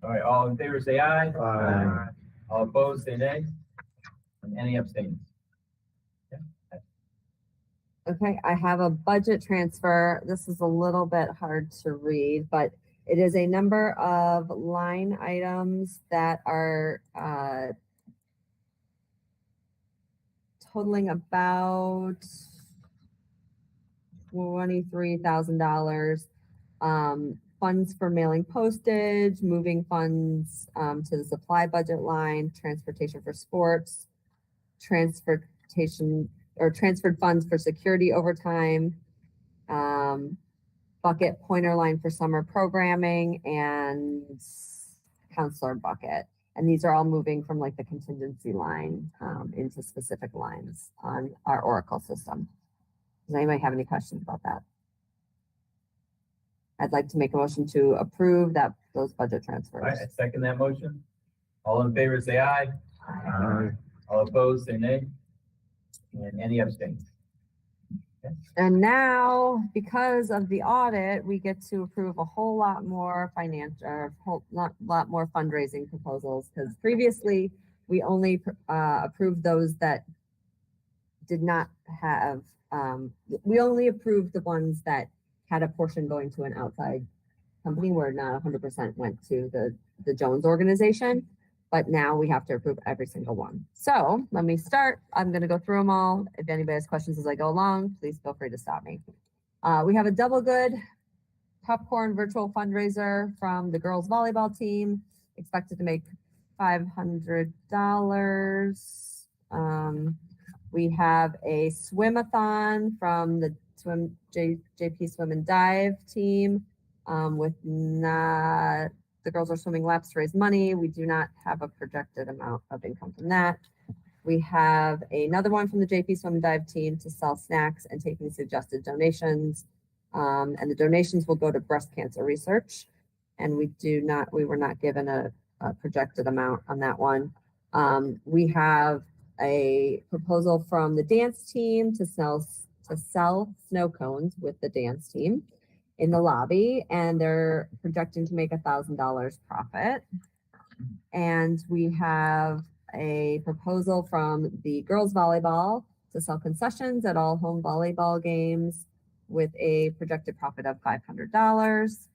All right, all in favor, say aye. Aye. All opposed, say nay. And any abstains? Okay, I have a budget transfer. This is a little bit hard to read, but it is a number of line items that are totaling about $23,000. Funds for mailing postage, moving funds to the supply budget line, transportation for sports, transferred funds for security overtime, bucket pointer line for summer programming, and counselor bucket. And these are all moving from like the contingency line into specific lines on our Oracle system. Does anybody have any questions about that? I'd like to make a motion to approve those budget transfers. All right, I second that motion. All in favor, say aye. Aye. All opposed, say nay. And any abstains? And now, because of the audit, we get to approve a whole lot more lot more fundraising proposals, because previously we only approved those that did not have, we only approved the ones that had a portion going to an outside company where not 100% went to the Jones organization. But now we have to approve every single one. So let me start. I'm going to go through them all. If anybody has questions as I go along, please feel free to stop me. We have a Double Good popcorn virtual fundraiser from the girls volleyball team, expected to make $500. We have a swim-a-thon from the JP Swim and Dive team with the girls are swimming laps to raise money. We do not have a projected amount of income from that. We have another one from the JP Swim and Dive team to sell snacks and taking suggested donations. And the donations will go to breast cancer research. And we were not given a projected amount on that one. We have a proposal from the dance team to sell snow cones with the dance team in the lobby, and they're projecting to make $1,000 profit. And we have a proposal from the girls volleyball to sell concessions at all home volleyball games with a projected profit of $500.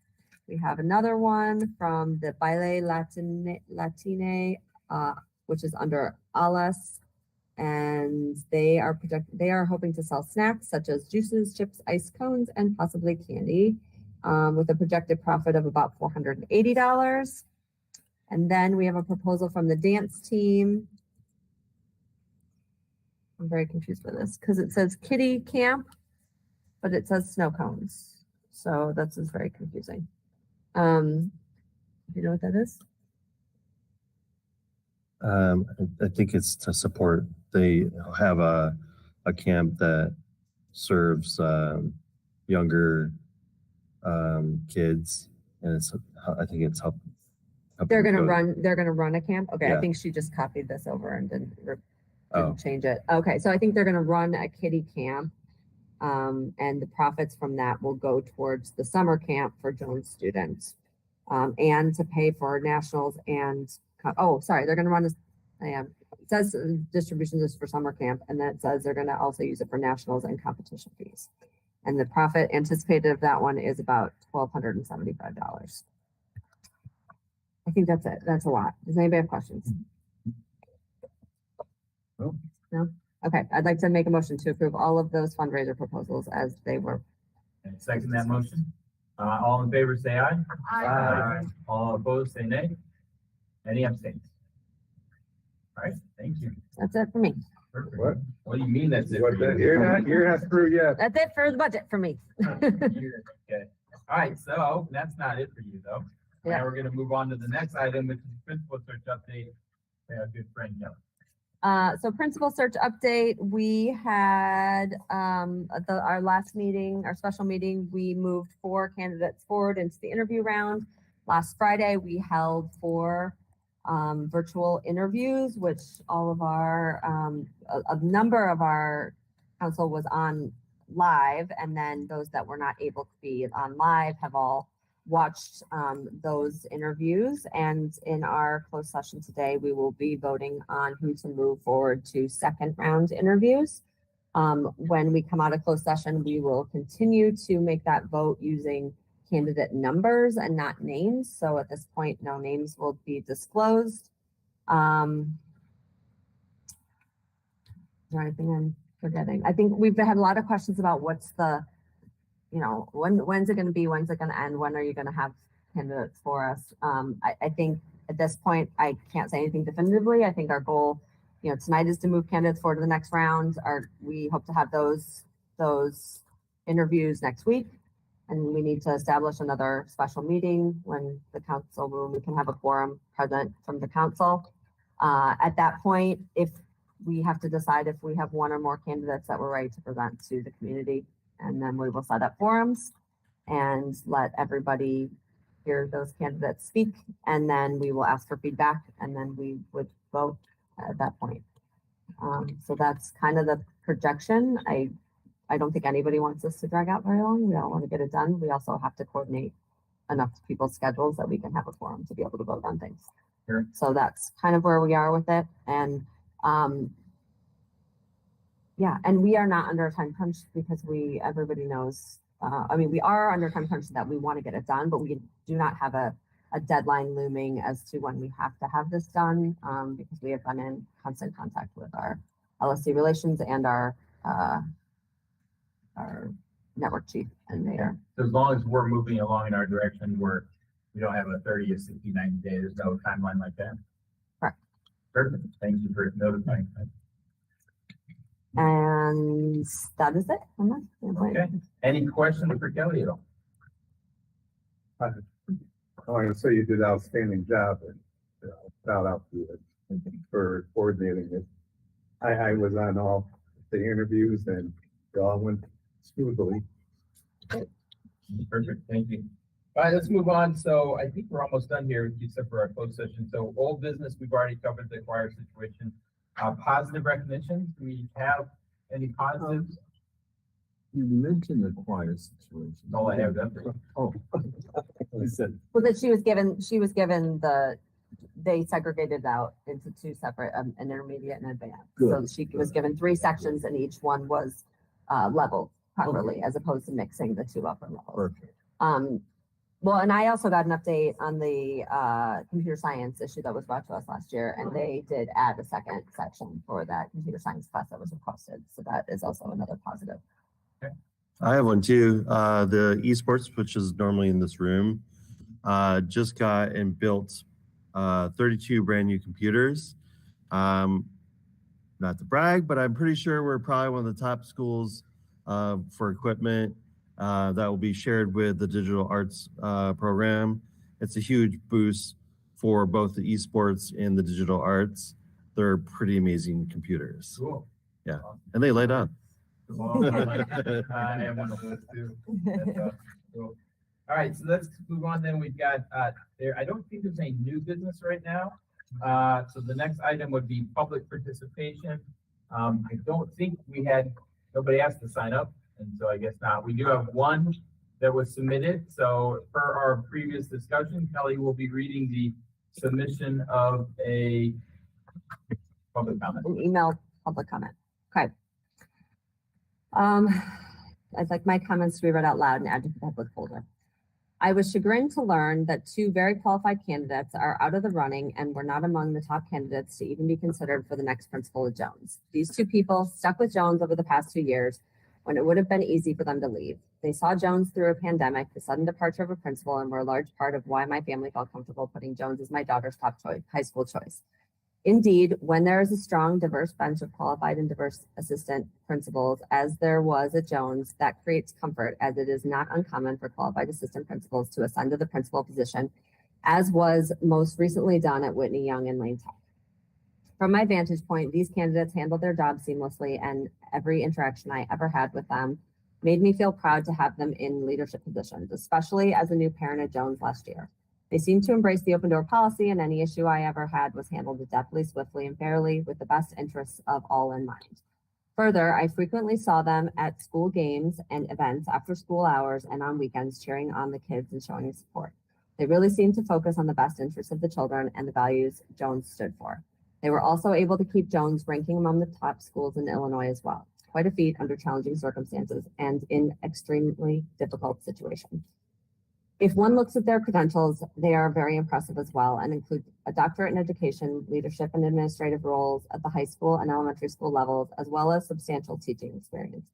We have another one from the Baile Latine, which is under LS, and they are hoping to sell snacks such as juices, chips, ice cones, and possibly candy, with a projected profit of about $480. And then we have a proposal from the dance team. I'm very confused with this because it says kiddie camp, but it says snow cones. So that's just very confusing. Do you know what that is? I think it's to support, they have a camp that serves younger kids, and I think it's helping They're gonna run a camp. Okay, Yeah. I think she just copied this over and didn't Oh. change it. Okay, so I think they're gonna run a kiddie camp. And the profits from that will go towards the summer camp for Jones students. And to pay for nationals and, they're gonna run this, it says distributions is for summer camp, and then it says they're gonna also use it for nationals and competition fees. And the profit anticipated of that one is about $1,275. I think that's it. That's a lot. Does anybody have questions? No. No? Okay, I'd like to make a motion to approve all of those fundraiser proposals as they were. And second that motion. All in favor, say aye. Aye. All opposed, say nay. Any abstains? All right, thank you. That's it for me. Perfect. What? What do you mean that's it? What, you're not through yet. That's it for the budget for me. Okay. All right, so that's not it for you though. Yeah. Now we're gonna move on to the next item, which is principal search update. Our good friend, Joe. So principal search update, we had, at our last meeting, our special meeting, we moved 4 candidates forward into the interview round. Last Friday, we held 4 virtual interviews, which all of our, a number of our council was on live, and then those that were not able to be on live have all watched those interviews. And in our closed session today, we will be voting on who to move forward to second round interviews. When we come out of closed session, we will continue to make that vote using candidate numbers and not names. So at this point, no names will be disclosed. Is there anything I'm forgetting? I think we've had a lot of questions about what's the, when's it going to be? When's it going to end? When are you going to have candidates for us? I think at this point, I can't say anything definitively. I think our goal, tonight is to move candidates forward to the next round. We hope to have those interviews next week. And we need to establish another special meeting when we can have a quorum present from the council. At that point, if we have to decide if we have 1 or more candidates that we're ready to present to the community, and then we will set up forums and let everybody hear those candidates speak, and then we will ask for feedback, and then we would vote at that point. So that's kind of the projection. I don't think anybody wants this to drag out very long. We all want to get it done. We also have to coordinate enough people's schedules that we can have a forum to be able to vote on things. Sure. So that's kind of where we are with it. And and we are not under a time crunch because everybody knows, we are under a time crunch that we want to get it done, but we do not have a deadline looming as to when we have to have this done, because we have been in constant contact with our LSC relations and our network chief, and they are. So as long as we're moving along in our direction, we don't have a 30 or 60, 90 days, there's no timeline like that. Correct. Perfect. Thank you for notifying. And that is it. Okay. Any questions for Kelly at all? I want to say you did an outstanding job, and shout out to you for coordinating it. I was on all the interviews, and it all went smoothly. Perfect. Thank you. All right, let's move on. So I think we're almost done here, except for our closed session. So old business, we've already covered the choir situation. Positive recognition. Do we have any positives? You mentioned the choir situation. All I have that. Oh. I said, Well, that she was given they segregated out into 2 separate, an intermediate and advanced. So Good. she was given 3 sections, and each one was leveled properly, as opposed to mixing the 2 upper levels. perfect. Well, and I also got an update on the computer science issue that was brought to us last year, and they did add a second section for that computer science class that was requested. So that is also another positive. I have one too. The esports, which is normally in this room, just got and built 32 brand new computers. Not to brag, but I'm pretty sure we're probably one of the top schools for equipment that will be shared with the digital arts program. It's a huge boost for both the esports and the digital arts. They're pretty amazing computers. Cool. Yeah, and they light on. Well, I have one of those too. That's, cool. All right, so let's move on then. We've got I don't think there's any new business right now. So the next item would be public participation. I don't think nobody asked to sign up, and so I guess not. We do have one that was submitted. So per our previous discussion, Kelly will be reading the submission of a public comment. An email public comment. Okay. I'd like my comments to be read out loud and added to the public folder. I was chagrined to learn that 2 very qualified candidates are out of the running and were not among the top candidates to even be considered for the next principal of Jones. These 2 people stuck with Jones over the past 2 years when it would have been easy for them to leave. They saw Jones through a pandemic, the sudden departure of a principal, and were a large part of why my family felt comfortable putting Jones as my daughter's top choice, high school choice. Indeed, when there is a strong, diverse bench of qualified and diverse assistant principals, as there was at Jones, that creates comfort, as it is not uncommon for qualified assistant principals to ascend to the principal position, as was most recently done at Whitney Young and Lane Tech. From my vantage point, these candidates handled their jobs seamlessly, and every interaction I ever had with them made me feel proud to have them in leadership positions, especially as a new parent at Jones last year. They seemed to embrace the open door policy, and any issue I ever had was handled adeptly, swiftly, and fairly with the best interests of all in mind. Further, I frequently saw them at school games and events after school hours and on weekends cheering on the kids and showing support. They really seemed to focus on the best interests of the children and the values Jones stood for. They were also able to keep Jones ranking among the top schools in Illinois as well. Quite a feat under challenging circumstances and in extremely difficult situations. If one looks at their credentials, they are very impressive as well and include a doctorate in education, leadership and administrative roles at the high school and elementary school levels, as well as substantial teaching experience.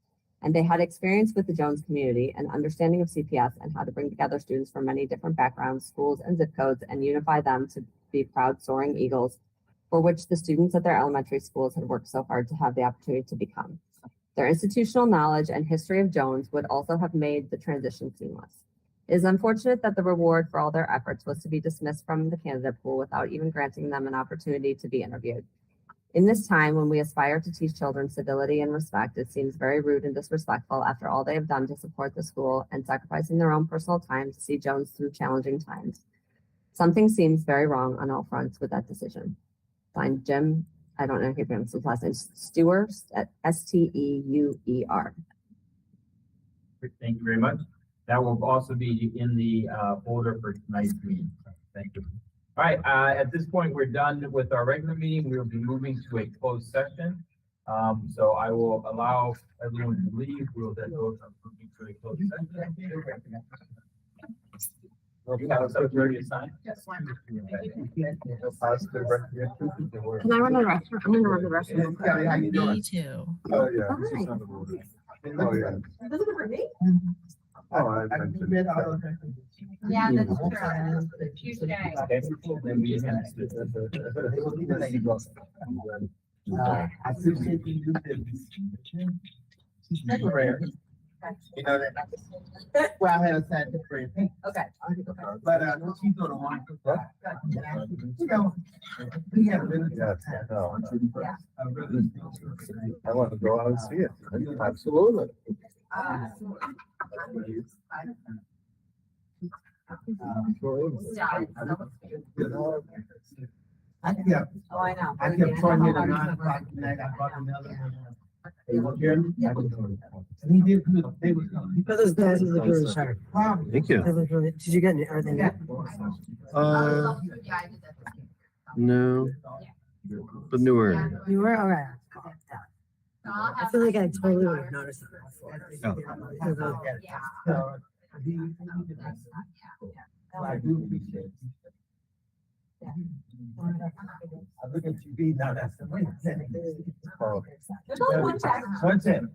And they had experience with the Jones community and understanding of CPS and how to bring together students from many different backgrounds, schools, and zip codes and unify them to be proud soaring eagles for which the students at their elementary schools had worked so hard to have the opportunity to become. Their institutional knowledge and history of Jones would also have made the transition seamless. It is unfortunate that the reward for all their efforts was to be dismissed from the candidate pool without even granting them an opportunity to be interviewed. In this time when we aspire to teach children civility and respect, it seems very rude and disrespectful after all they have done to support the school and sacrificing their own personal time to see Jones through challenging times. Something seems very wrong on all fronts with that decision. Signed, Jim, I don't know if you pronounce his last name, Steuer, Steuer. Thank you very much. That will also be in the folder for tonight's meeting. Thank you. All right, at this point, we're done with our regular meeting. We'll be moving to a closed session. So I will allow everyone to leave. We'll then go to a closed session. We have a subcommittee assigned. Just one. Can I run to the restroom? I'm gonna run to the restroom. How you doing? Me too. Oh, yeah. Hi. Oh, yeah. Oh, I mentioned. Yeah, that's true. Tuesday. Okay. Then we have I appreciate you do this. Prayer. You know that. Well, I had a sad prayer. Okay. But she's doing a wonderful job. You know, we have really. Yes, no. Yeah. I want to go out and see it. Absolutely. I kept, Oh, I know. I kept trying to get a 9 o'clock tonight. I bought another one. He did good. They was. Those glasses look really sharp. Thank you. They look really, did you get everything? No, but newer. You were, all right. I feel like I totally would have noticed that before. I do appreciate it. I look at TV now, that's the way. One second.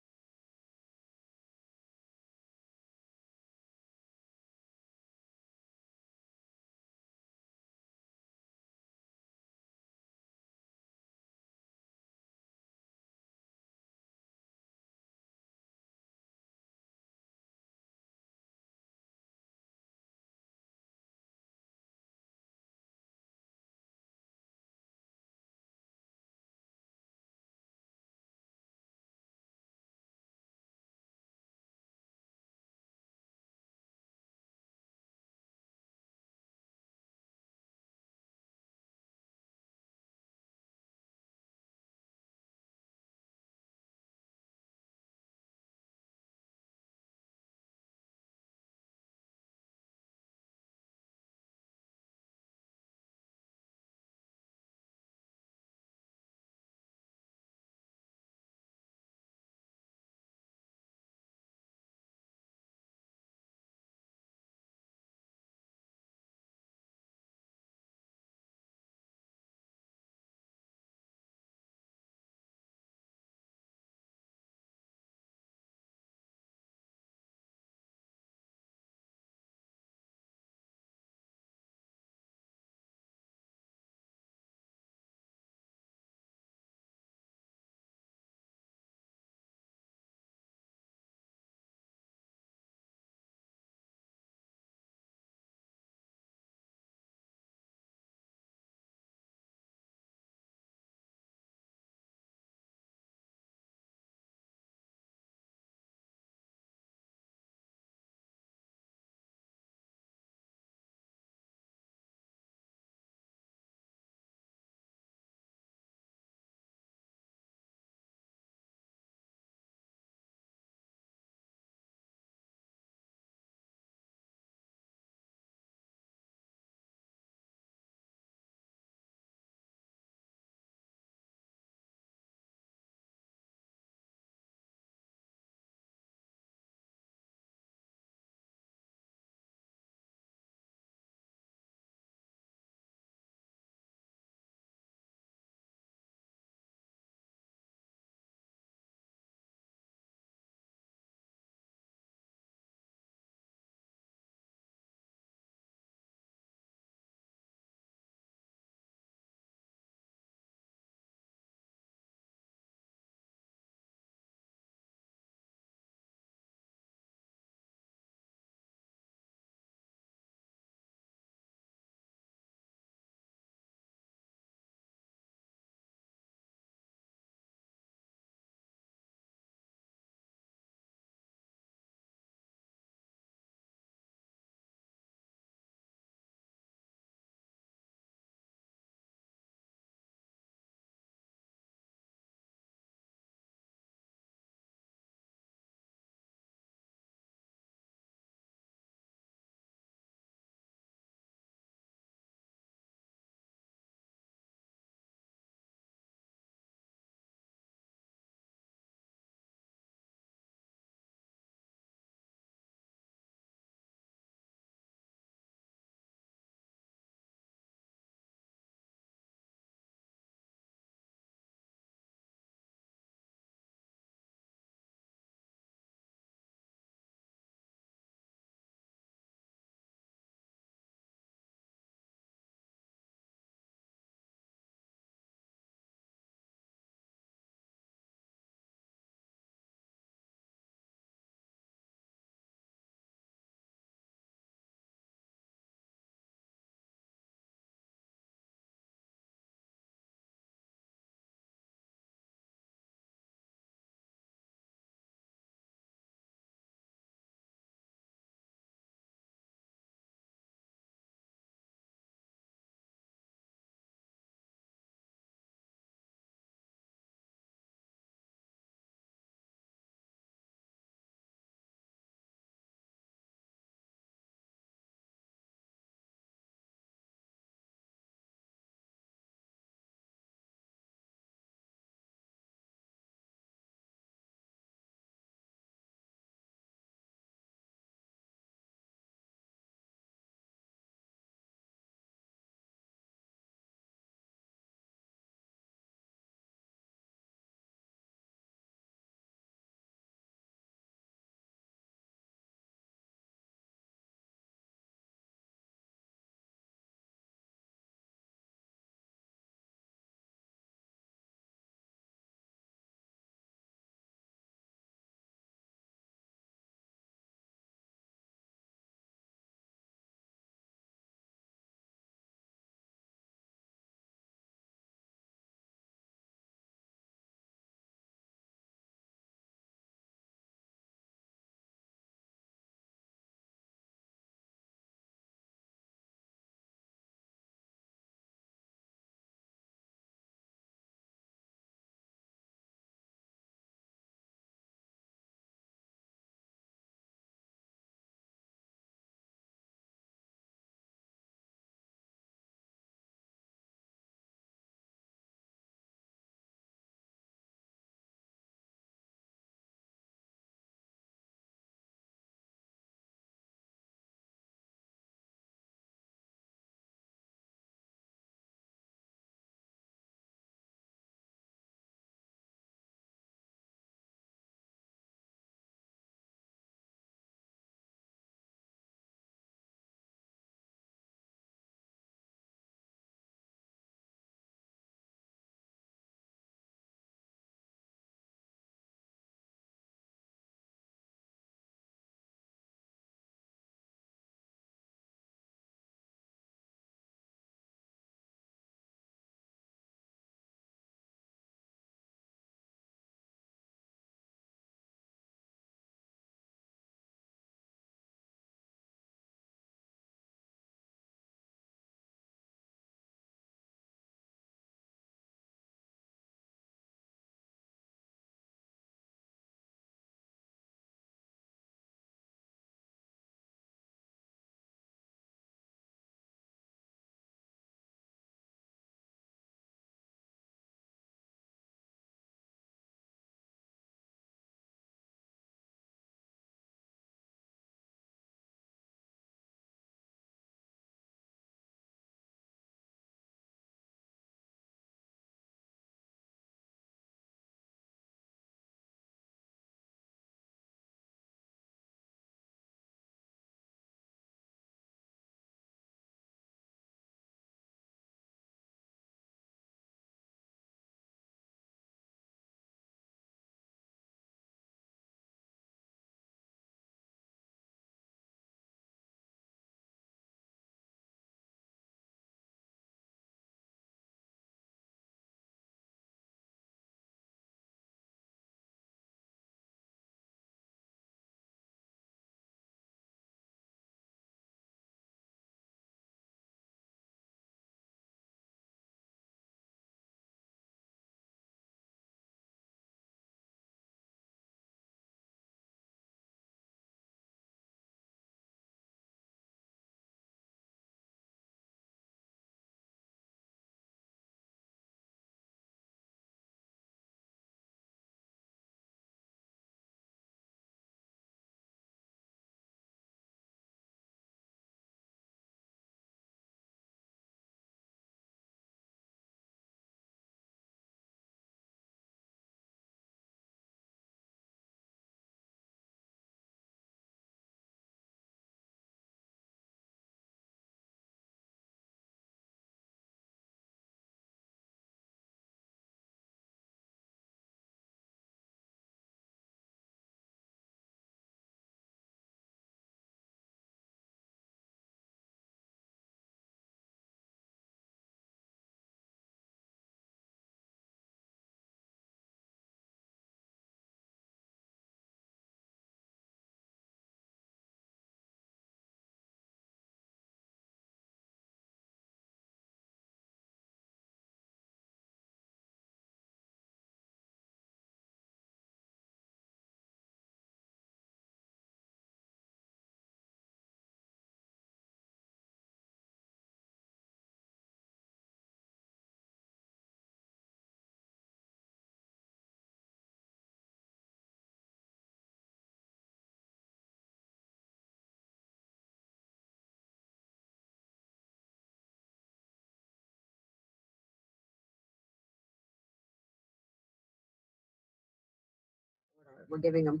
we're giving them,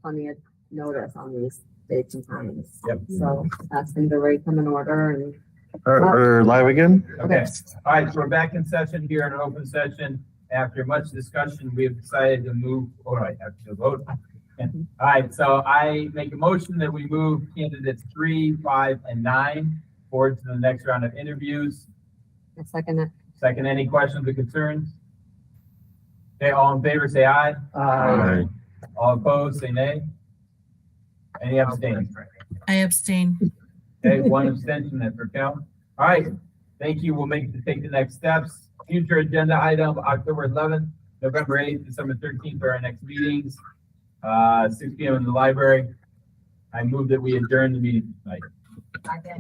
plenty of notice on these dates and times. Yep. So that's things are ready to come in order and, Are live again? Okay, all right, so we're back in session here in an open session. After much discussion, we have decided to move, all right, have to vote. All right, so I make a motion that we move candidates 3, 5, and 9 forward to the next round of interviews. a second, Second, any questions or concerns? Okay, all in favor, say aye. Aye. All opposed, say nay. Any abstains? I abstain. Okay, one abstention, that's Raquel. All right, thank you. We'll take the next steps. Future agenda item, October 11th, November 8th, December 13th are our next meetings. 6 p.m. in the library. I move that we adjourn the meeting tonight.